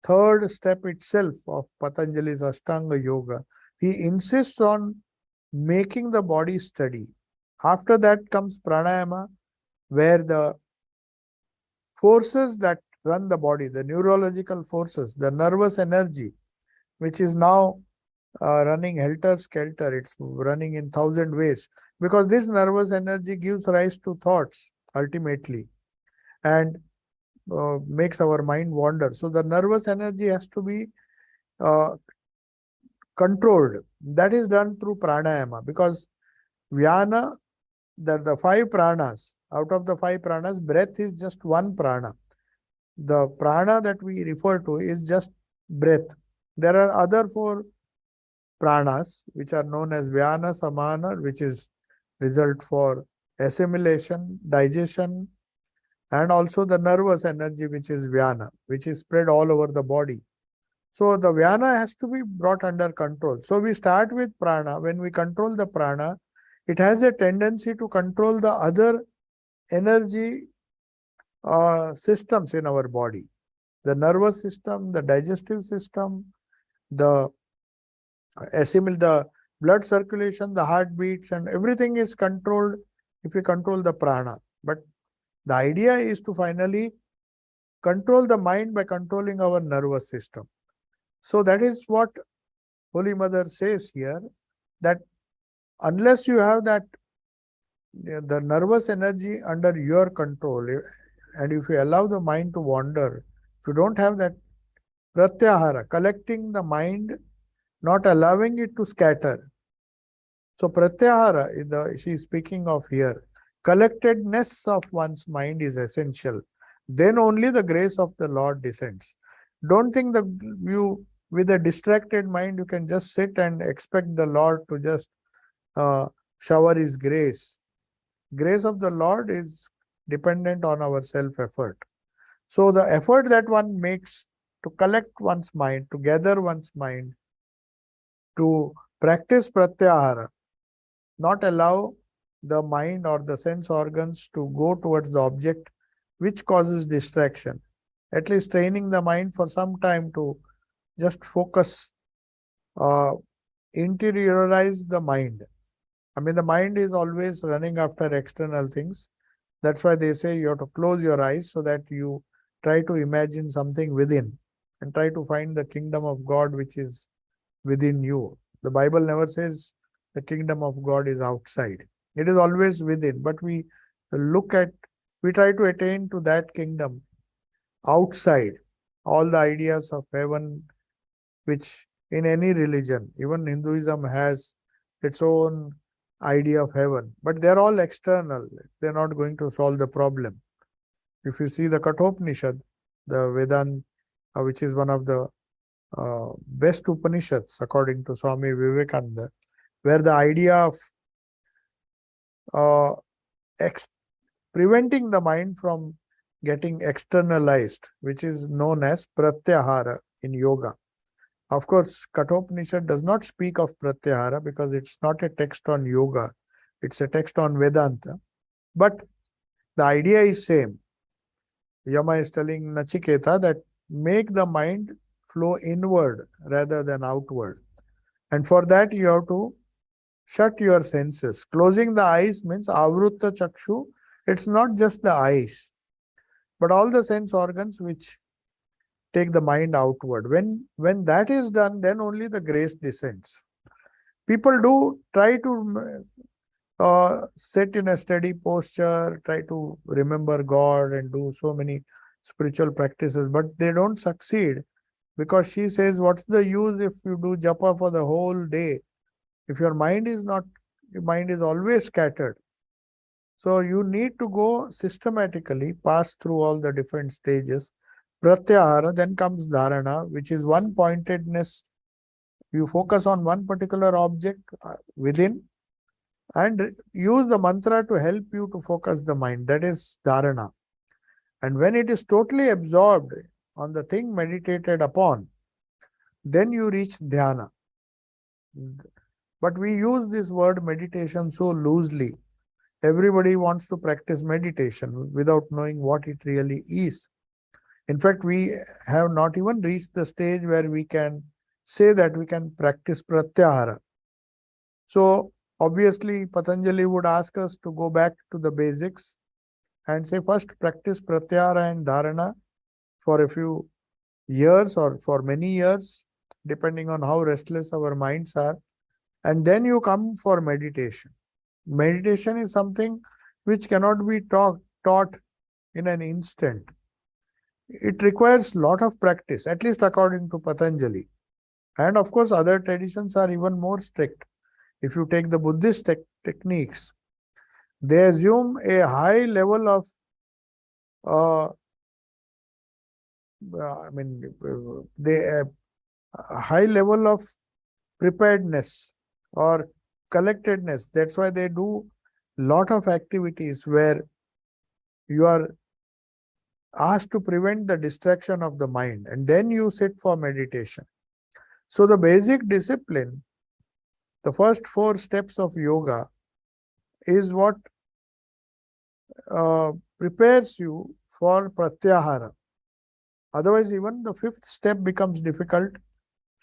third step itself of Patanjali's Ashtanga Yoga, he insists on making the body steady. After that comes pranayama, where the forces that run the body, the neurological forces, the nervous energy, which is now running helter-skelter, it's running in 1,000 ways, because this nervous energy gives rise to thoughts ultimately and makes our mind wander. So the nervous energy has to be controlled. That is done through pranayama, because vyana, the five pranas, out of the five pranas, breath is just one prana. The prana that we refer to is just breath. There are other four pranas which are known as vyana, samana, which is result for assimilation, digestion, and also the nervous energy, which is vyana, which is spread all over the body. So the vyana has to be brought under control. So we start with prana. When we control the prana, it has a tendency to control the other energy systems in our body. The nervous system, the digestive system, the the blood circulation, the heartbeats, and everything is controlled if we control the prana. But the idea is to finally control the mind by controlling our nervous system. So that is what Holy Mother says here, that unless you have that the nervous energy under your control, and if you allow the mind to wander, if you don't have that pratyahara, collecting the mind, not allowing it to scatter. So pratyahara, she is speaking of here. Collectedness of one's mind is essential. Then only the grace of the Lord descends. Don't think that you, with a distracted mind, you can just sit and expect the Lord to just shower His grace. Grace of the Lord is dependent on our self-effort. So the effort that one makes to collect one's mind, to gather one's mind, to practice pratyahara, not allow the mind or the sense organs to go towards the object which causes distraction. At least training the mind for some time to just focus, interiorize the mind. I mean, the mind is always running after external things. That's why they say you have to close your eyes so that you try to imagine something within and try to find the kingdom of God which is within you. The Bible never says the kingdom of God is outside. It is always within. But we try to attain to that kingdom outside. All the ideas of heaven, which in any religion, even Hinduism has its own idea of heaven, but they're all external. They're not going to solve the problem. If you see the Kathopanishad, the Vedanta, which is one of the best Upanishads according to Swami Vivekananda, where the idea of preventing the mind from getting externalized, which is known as pratyahara in yoga. Of course, Kathopanishad does not speak of pratyahara because it's not a text on yoga. It's a text on Vedanta. But the idea is same. Yama is telling Nachiketa that make the mind flow inward rather than outward. And for that, you have to shut your senses. Closing the eyes means avrutta chakshu. It's not just the eyes, but all the sense organs which take the mind outward. When that is done, then only the grace descends. People do try to sit in a steady posture, try to remember God and do so many spiritual practices, but they don't succeed because she says, what's the use if you do japa for the whole day? If your mind is always scattered. So you need to go systematically, pass through all the different stages. Pratyahara, then comes dharana, which is one pointedness. You focus on one particular object within and use the mantra to help you to focus the mind. That is dharana. And when it is totally absorbed on the thing meditated upon, then you reach dhyana. But we use this word meditation so loosely. Everybody wants to practice meditation without knowing what it really is. In fact, we have not even reached the stage where we can say that we can practice pratyahara. So, obviously, Patanjali would ask us to go back to the basics and say first practice pratyahara and dharana for a few years or for many years, depending on how restless our minds are. And then you come for meditation. Meditation is something which cannot be taught in an instant. It requires a lot of practice, at least according to Patanjali. And of course, other traditions are even more strict. If you take the Buddhist techniques, they assume a high level of a high level of preparedness or collectedness. That's why they do a lot of activities where you are asked to prevent the distraction of the mind, and then you sit for meditation. So the basic discipline, the first 4 steps of yoga, is what prepares you for pratyahara. Otherwise, even the fifth step becomes difficult.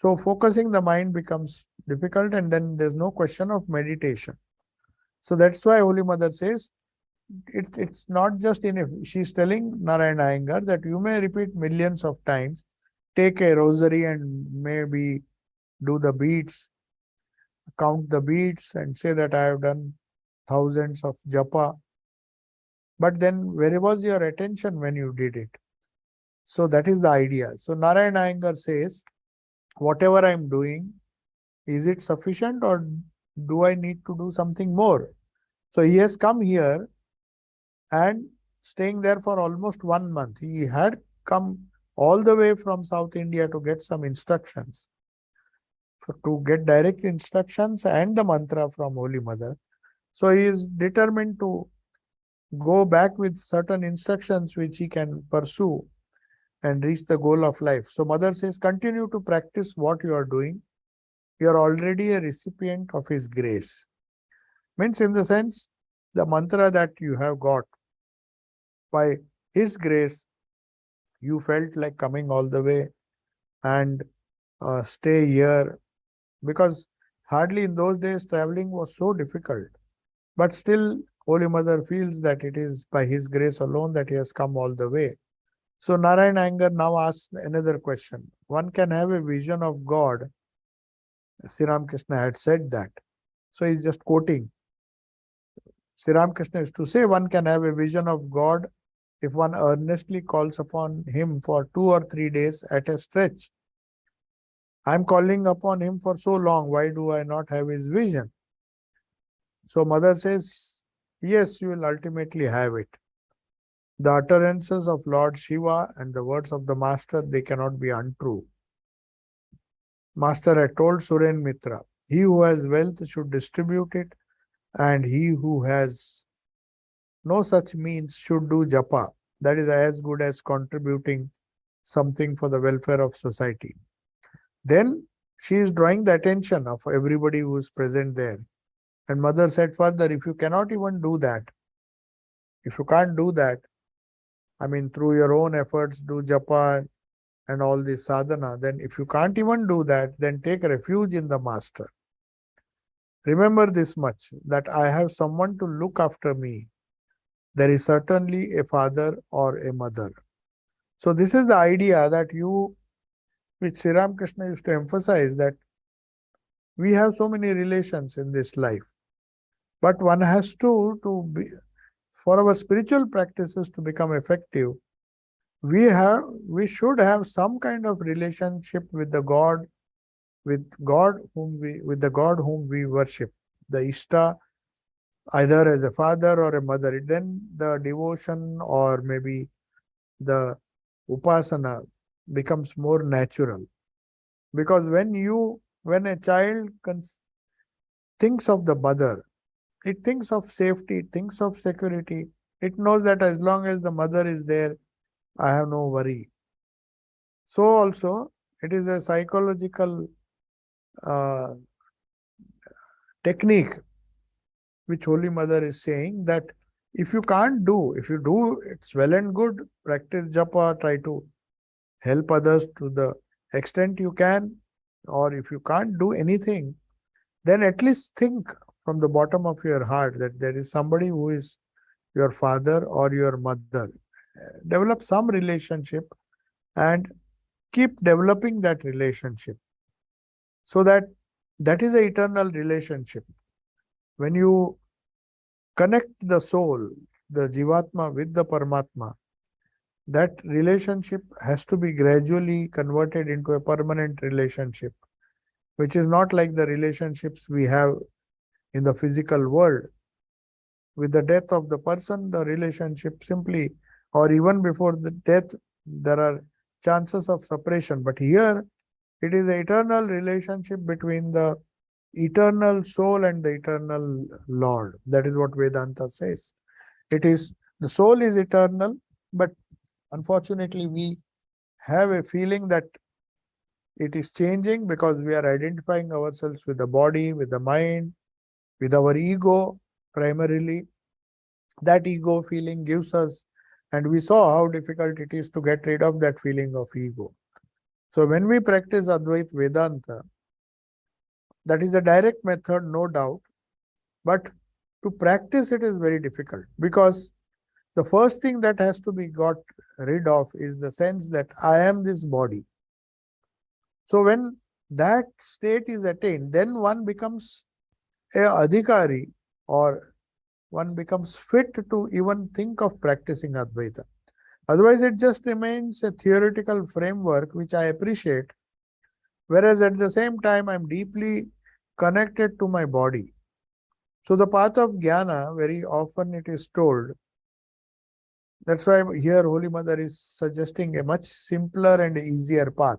So focusing the mind becomes difficult, and then there's no question of meditation. So that's why Holy Mother says it's not just enough. She's telling Narayana Iyengar that you may repeat millions of times, take a rosary and maybe do the beads, count the beads and say that I have done thousands of japa. But then where was your attention when you did it? So that is the idea. So Narayana Iyengar says, whatever I'm doing, is it sufficient or do I need to do something more? So he has come here and staying there for almost 1 month. He had come all the way from South India to get some instructions, to get direct instructions and the mantra from Holy Mother. So he is determined to go back with certain instructions which he can pursue and reach the goal of life. So Mother says, continue to practice what you are doing. You are already a recipient of His grace. Means in the sense, the mantra that you have got, by His grace, you felt like coming all the way and stay here, because hardly in those days traveling was so difficult. But still, Holy Mother feels that it is by His grace alone that he has come all the way. So Narayana Iyengar now asks another question. One can have a vision of God. Sri Ramakrishna had said that. So he's just quoting. Sri Ramakrishna is to say one can have a vision of God if one earnestly calls upon Him for 2 or 3 days at a stretch. I'm calling upon Him for so long, why do I not have His vision? So Mother says, yes, you will ultimately have it. The utterances of Lord Shiva and the words of the Master, they cannot be untrue. Master had told Suren Mitra, he who has wealth should distribute it, and he who has no such means should do japa. That is as good as contributing something for the welfare of society. Then she is drawing the attention of everybody who is present there. And Mother said further, if you cannot even do that, if you can't do that, I mean, through your own efforts, do japa and all this sadhana, then if you can't even do that, then take refuge in the Master. Remember this much, that I have someone to look after me. There is certainly a father or a mother. So this is the idea that which Sri Ramakrishna used to emphasize, that we have so many relations in this life. But one has to be, for our spiritual practices to become effective, we should have some kind of relationship with the God, with the God whom we worship, the Ishta, either as a father or a mother. Then the devotion or maybe the upasana becomes more natural. Because when a child thinks of the mother, it thinks of safety, it thinks of security. It knows that as long as the mother is there, I have no worry. So also, it is a psychological technique which Holy Mother is saying, that if you do, it's well and good, practice japa, try to help others to the extent you can, or if you can't do anything, then at least think from the bottom of your heart that there is somebody who is your father or your mother. Develop some relationship and keep developing that relationship, so that is an eternal relationship. When you connect the soul, the Jivatma with the Paramatma, that relationship has to be gradually converted into a permanent relationship, which is not like the relationships we have in the physical world. With the death of the person, the relationship simply, or even before the death, there are chances of separation. But here, it is an eternal relationship between the eternal soul and the eternal Lord. That is what Vedanta says. The soul is eternal, but unfortunately, we have a feeling that it is changing because we are identifying ourselves with the body, with the mind, with our ego primarily. That ego feeling gives us And we saw how difficult it is to get rid of that feeling of ego. So when we practice Advaita Vedanta, that is a direct method, no doubt, but to practice it is very difficult, because the first thing that has to be got rid of is the sense that I am this body. So when that state is attained, then one becomes a adhikari, or one becomes fit to even think of practicing Advaita. Otherwise, it just remains a theoretical framework, which I appreciate, whereas at the same time, I'm deeply connected to my body. So the path of jnana, very often it is told, that's why here Holy Mother is suggesting a much simpler and easier path.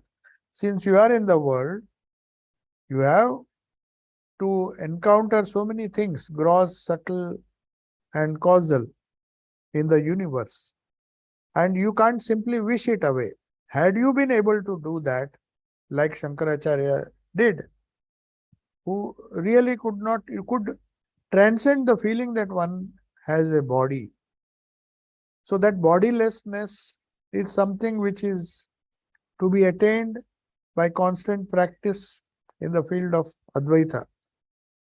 Since you are in the world, you have to encounter so many things, gross, subtle, and causal in the universe. And you can't simply wish it away. Had you been able to do that, like Shankaracharya did, who really could not, you could transcend the feeling that one has a body. So that bodilessness is something which is to be attained by constant practice in the field of Advaita.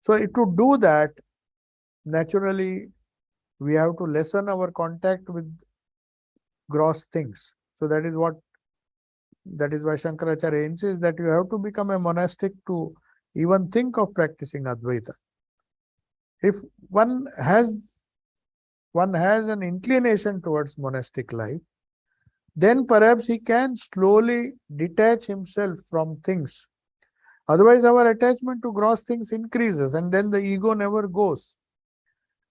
So to do that, naturally, we have to lessen our contact with gross things. So that is why Shankaracharya insists that you have to become a monastic to even think of practicing Advaita. If one has an inclination towards monastic life, then perhaps he can slowly detach himself from things. Otherwise, our attachment to gross things increases, and then the ego never goes.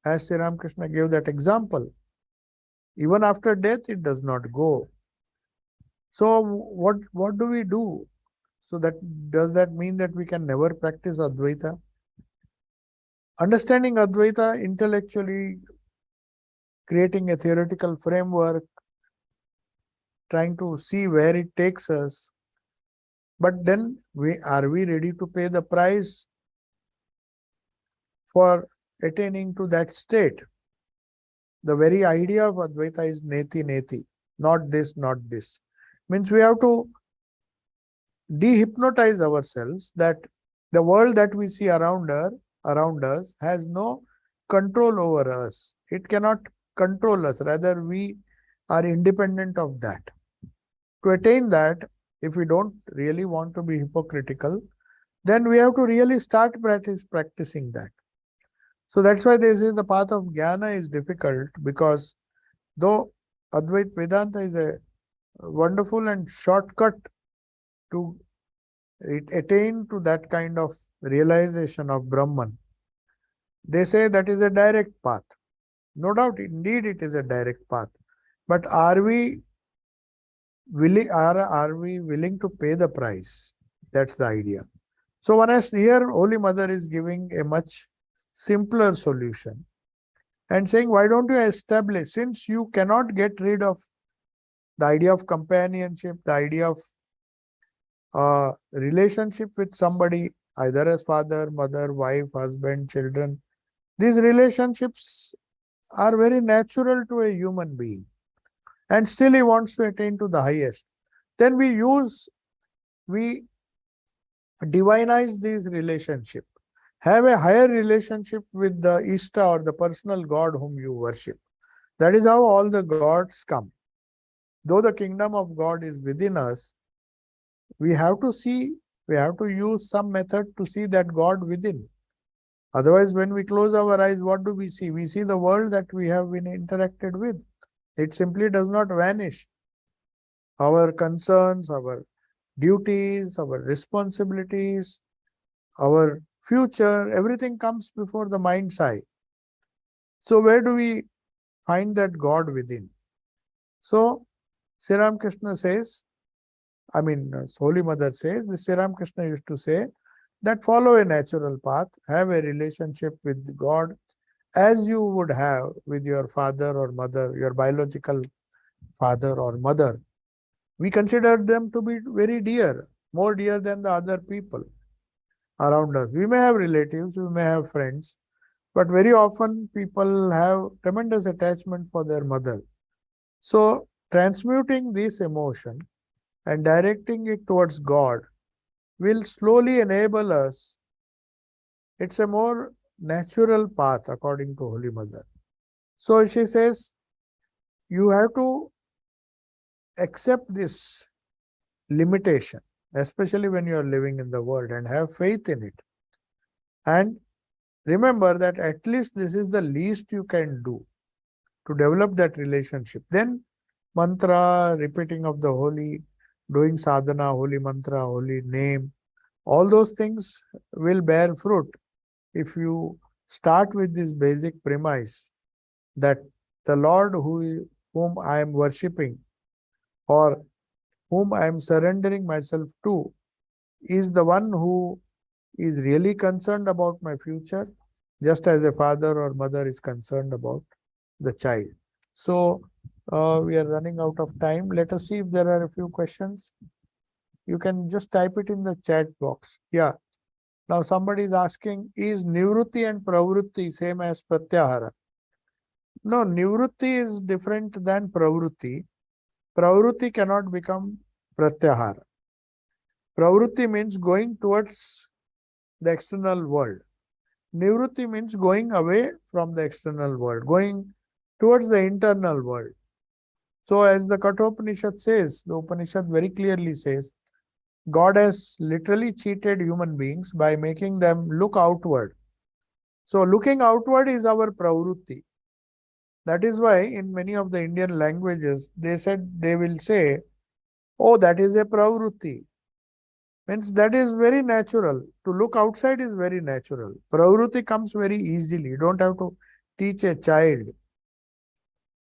As Sri Ramakrishna gave that example, even after death, it does not go. So what do we do? So does that mean that we can never practice Advaita? Understanding Advaita intellectually, creating a theoretical framework, trying to see where it takes us. But then are we ready to pay the price for attaining to that state? The very idea of Advaita is neti neti, not this, not this. Means we have to dehypnotize ourselves that the world that we see around us has no control over us. It cannot control us. Rather, we are independent of that. To attain that, if we don't really want to be hypocritical, then we have to really start practicing that. So that's why they say the path of jnana is difficult, because though Advaita Vedanta is a wonderful and shortcut to attain to that kind of realization of Brahman, they say that is a direct path. No doubt, indeed it is a direct path. But are we willing to pay the price? That's the idea. So one has here, Holy Mother is giving a much simpler solution and saying, why don't you establish, since you cannot get rid of the idea of companionship, the idea of relationship with somebody, either as father, mother, wife, husband, children, these relationships are very natural to a human being, and still he wants to attain to the highest. Then we divinize these relationships. Have a higher relationship with the Ishta, or the personal God whom you worship. That is how all the gods come. Though the kingdom of God is within us, we have to use some method to see that God within. Otherwise, when we close our eyes, what do we see? We see the world that we have been interacted with. It simply does not vanish. Our concerns, our duties, our responsibilities, our future, everything comes before the mind's eye. So where do we find that God within? So Sri Ramakrishna says, Holy Mother says, Sri Ramakrishna used to say that follow a natural path, have a relationship with God as you would have with your father or mother, your biological father or mother. We consider them to be very dear, more dear than the other people around us. We may have relatives, we may have friends, but very often people have tremendous attachment for their mother. So transmuting this emotion and directing it towards God will slowly enable us. It's a more natural path according to Holy Mother. So she says, you have to accept this limitation, especially when you are living in the world, and have faith in it. And remember that at least this is the least you can do to develop that relationship. Then mantra, repeating of the holy, doing sadhana, holy mantra, holy name, all those things will bear fruit if you start with this basic premise that the Lord whom I am worshipping or whom I am surrendering myself to is the one who is really concerned about my future, just as a father or mother is concerned about the child. So we are running out of time. Let us see if there are a few questions. You can just type it in the chat box. Yeah. Now somebody is asking, is nivrutti and pravrutti same as pratyahara? No, nivrutti is different than pravrutti. Pravrutti cannot become pratyahara. Pravrutti means going towards the external world. Nivrutti means going away from the external world, going towards the internal world. So as the Kathopanishad says, the Upanishad very clearly says, God has literally cheated human beings by making them look outward. So looking outward is our pravrutti. That is why in many of the Indian languages, they will say, oh, that is a pravrutti. Means that is very natural. To look outside is very natural. Pravrutti comes very easily. You don't have to teach a child.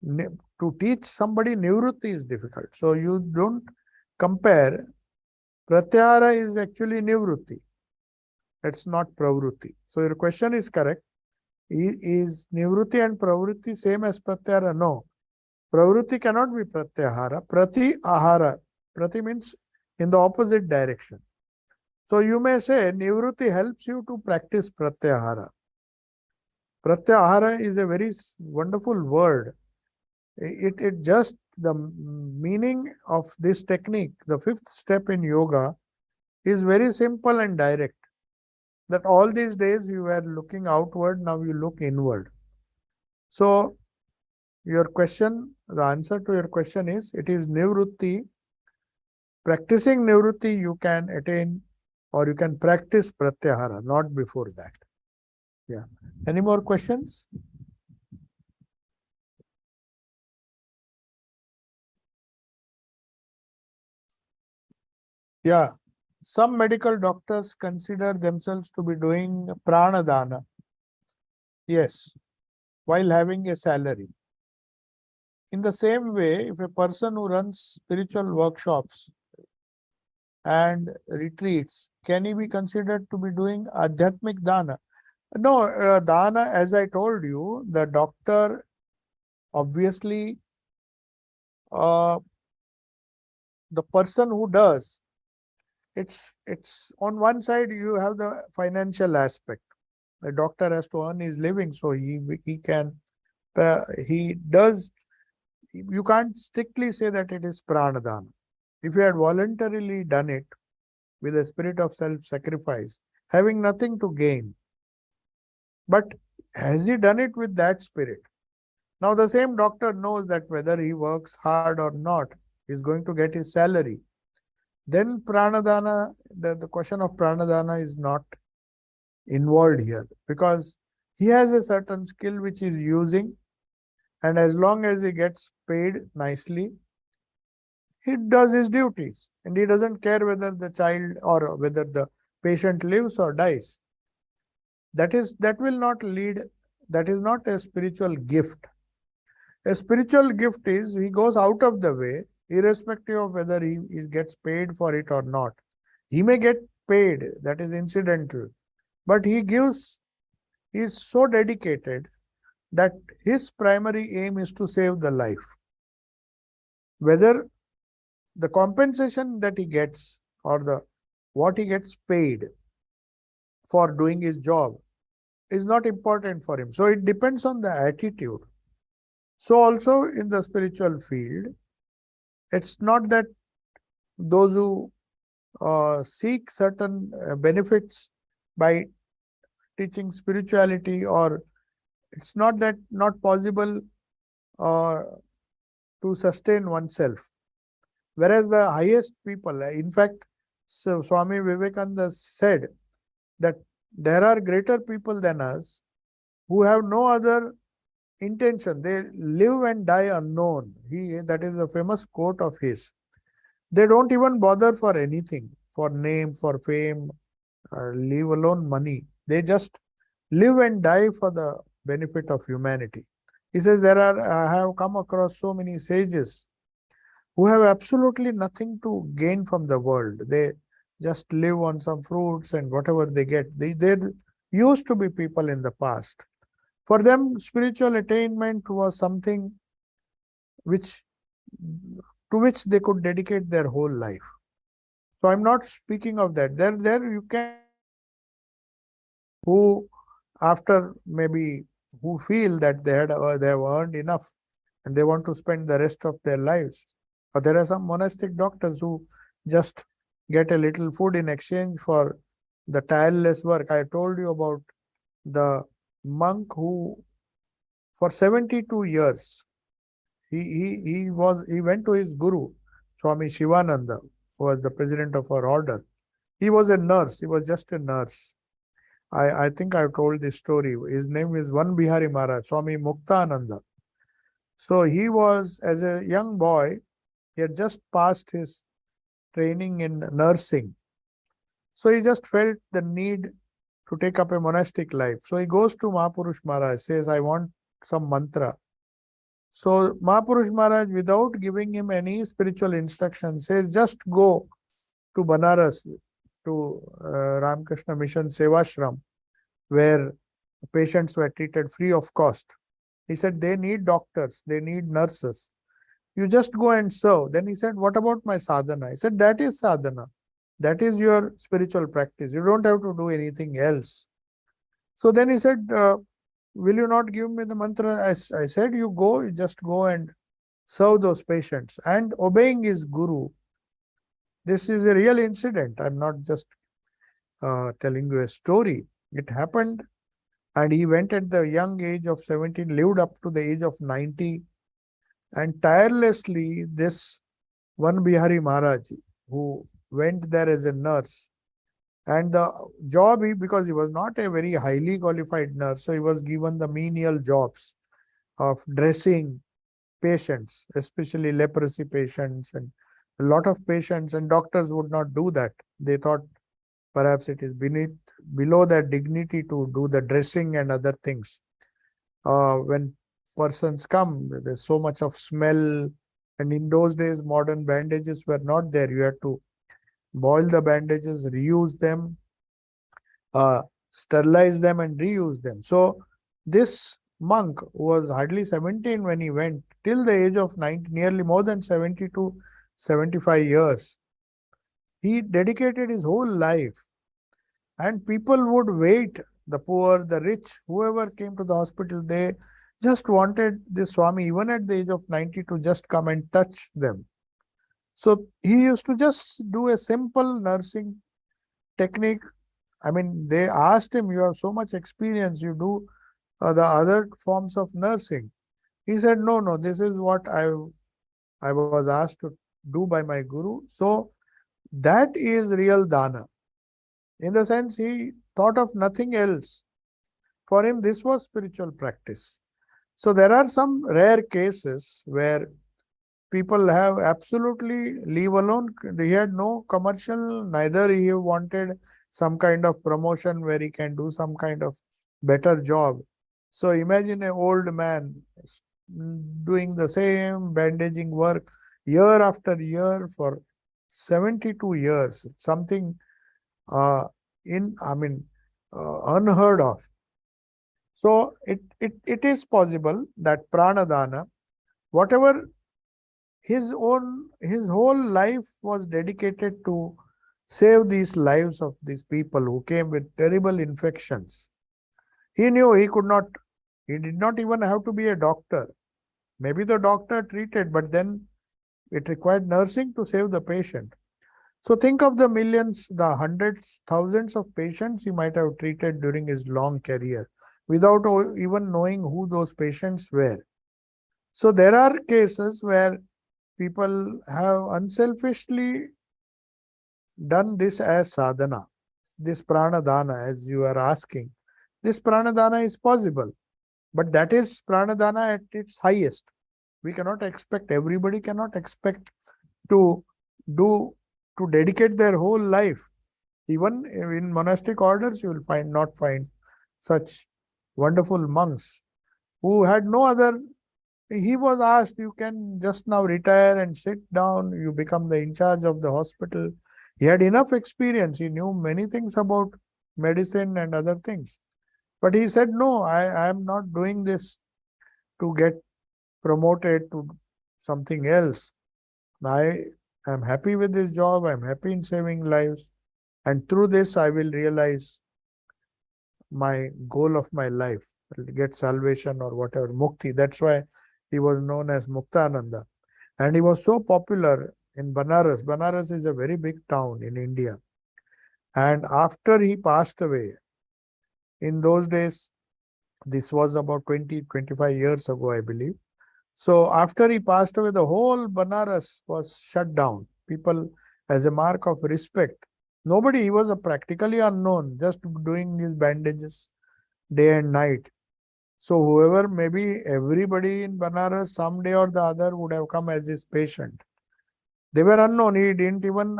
To teach somebody nivrutti is difficult. So you don't compare. Pratyahara is actually nivrutti. It's not pravrutti. So your question is correct. Is nivrutti and pravrutti same as pratyahara? No. Pravrutti cannot be pratyahara. Prati ahara. Prati means in the opposite direction. So you may say nivrutti helps you to practice pratyahara. Pratyahara is a very wonderful word. It just the meaning of this technique, the fifth step in yoga, is very simple and direct. That all these days you were looking outward, now you look inward. So your question, the answer to your question is, it is nivrutti. Practicing nivrutti you can attain, or you can practice pratyahara, not before that. Yeah. Any more questions? Yeah. Some medical doctors consider themselves to be doing pranadana. Yes. While having a salary. In the same way, if a person who runs spiritual workshops and retreats, can he be considered to be doing adhyatmic dana? No, dana, as I told you, the doctor obviously, the person who does, it's on one side you have the financial aspect. The doctor has to earn his living, so he can he does. You can't strictly say that it is pranadana. If you had voluntarily done it with a spirit of self-sacrifice, having nothing to gain, but has he done it with that spirit? Now the same doctor knows that whether he works hard or not, he's going to get his salary. Then pranadana, the question of pranadana is not involved here, because he has a certain skill which he's using, and as long as he gets paid nicely, he does his duties, and he doesn't care whether the child or whether the patient lives or dies. That will not lead, that is not a spiritual gift. A spiritual gift is he goes out of the way, irrespective of whether he gets paid for it or not. He may get paid, that is incidental, but he is so dedicated that his primary aim is to save the life. Whether the compensation that he gets or what he gets paid for doing his job is not important for him. So it depends on the attitude. So also in the spiritual field, it's not that those who seek certain benefits by teaching spirituality, or it's not that not possible uh, to sustain oneself. Whereas the highest people, in fact, so Swami Vivekananda said that there are greater people than us who have no other intention. They live and die unknown. That is the famous quote of his. They don't even bother for anything, for name, for fame, leave alone money. They just live and die for the benefit of humanity. He says I have come across so many sages who have absolutely nothing to gain from the world. They just live on some fruits and whatever they get. There used to be people in the past. For them, spiritual attainment was something which to which they could dedicate their whole life. So I'm not speaking of that. There you can who after maybe who feel that they have earned enough and they want to spend the rest of their lives. Or there are some monastic doctors who just get a little food in exchange for the tireless work. I told you about the monk who for 72 years he went to his guru, Swami Shivananda, who was the president of our order. He was a nurse, he was just a nurse. I think I've told this story. His name is Van Bihari Maharaj, Swami Muktananda. So he was, as a young boy, he had just passed his training in nursing. So he just felt the need to take up a monastic life. So he goes to Mahapurush Maharaj, says, I want some mantra. So Mahapurush Maharaj, without giving him any spiritual instruction, says, just go to Banaras, to Ramakrishna Mission Sevashram, where patients were treated free of cost. He said, they need doctors, they need nurses. You just go and serve. Then he said, what about my sadhana? He said, that is sadhana. That is your spiritual practice. You don't have to do anything else. So then he said, will you not give me the mantra? I said, you just go and serve those patients. And obeying his guru, this is a real incident. I'm not just telling you a story. It happened, and he went at the young age of 17, lived up to the age of 90, and tirelessly this Van Bihari Maharaj, who went there as a nurse, and the job, because he was not a very highly qualified nurse, so he was given the menial jobs of dressing patients, especially leprosy patients, and a lot of patients, and doctors would not do that. They thought perhaps it is below their dignity to do the dressing and other things. When persons come, there's so much of smell, and in those days modern bandages were not there. You had to boil the bandages, reuse them, sterilize them and reuse them. So this monk was hardly 17 when he went, till the age of 90, nearly more than 70 to 75 years. He dedicated his whole life, and people would wait, the poor, the rich, whoever came to the hospital, they just wanted this Swami, even at the age of 90, to just come and touch them. So he used to just do a simple nursing technique. I mean, they asked him, you have so much experience, you do the other forms of nursing. He said, no, this is what I was asked to do by my guru. So that is real dana. In the sense, he thought of nothing else. For him, this was spiritual practice. So there are some rare cases where people have absolutely leave alone. He had no commercial, neither he wanted some kind of promotion where he can do some kind of better job. So imagine an old man doing the same bandaging work year after year for 72 years. Something unheard of. So it is possible that pranadana, whatever his whole life was dedicated to save these lives of these people who came with terrible infections. He knew he did not even have to be a doctor. Maybe the doctor treated, but then it required nursing to save the patient. So think of the millions, the hundreds, thousands of patients he might have treated during his long career without even knowing who those patients were. So there are cases where people have unselfishly done this as sadhana, this pranadana, as you are asking. This pranadana is possible, but that is pranadana at its highest. We cannot expect, everybody cannot expect to do, to dedicate their whole life. Even in monastic orders, you will not find such wonderful monks who had no other. He was asked, you can just now retire and sit down, you become the in charge of the hospital. He had enough experience, he knew many things about medicine and other things. But he said, no, I am not doing this to get promoted to something else. I am happy with this job, I'm happy in saving lives. And through this, I will realize my goal of my life, get salvation or whatever, mukti. That's why he was known as Muktananda. And he was so popular in Banaras. Banaras is a very big town in India. And after he passed away, in those days, this was about 20, 25 years ago, I believe. So after he passed away, the whole Banaras was shut down. People, as a mark of respect, nobody, he was a practically unknown, just doing his bandages day and night. So whoever, maybe everybody in Banaras someday or the other would have come as his patient. They were unknown. He didn't even,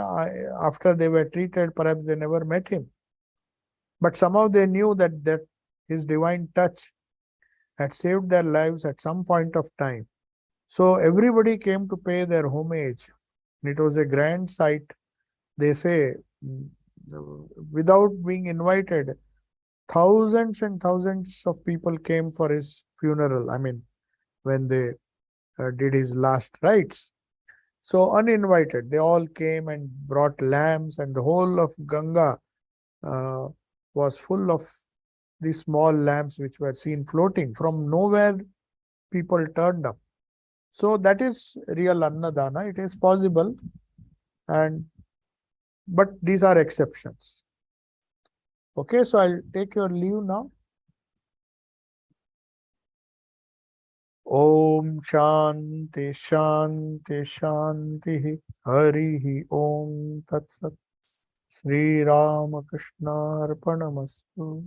after they were treated, perhaps they never met him. But somehow they knew that his divine touch had saved their lives at some point of time. So everybody came to pay their homage. It was a grand sight. They say, without being invited, thousands and thousands of people came for his funeral. I mean, when they did his last rites. So uninvited, they all came and brought lamps, and the whole of Ganga was full of these small lamps which were seen floating. From nowhere, people turned up. So that is real Annadana. It is possible, but these are exceptions. Okay, so I'll take your leave now. Om Shanti Shanti Shanti Harihi Om Tat Sat Sri Ramakrishna Arpanamastu.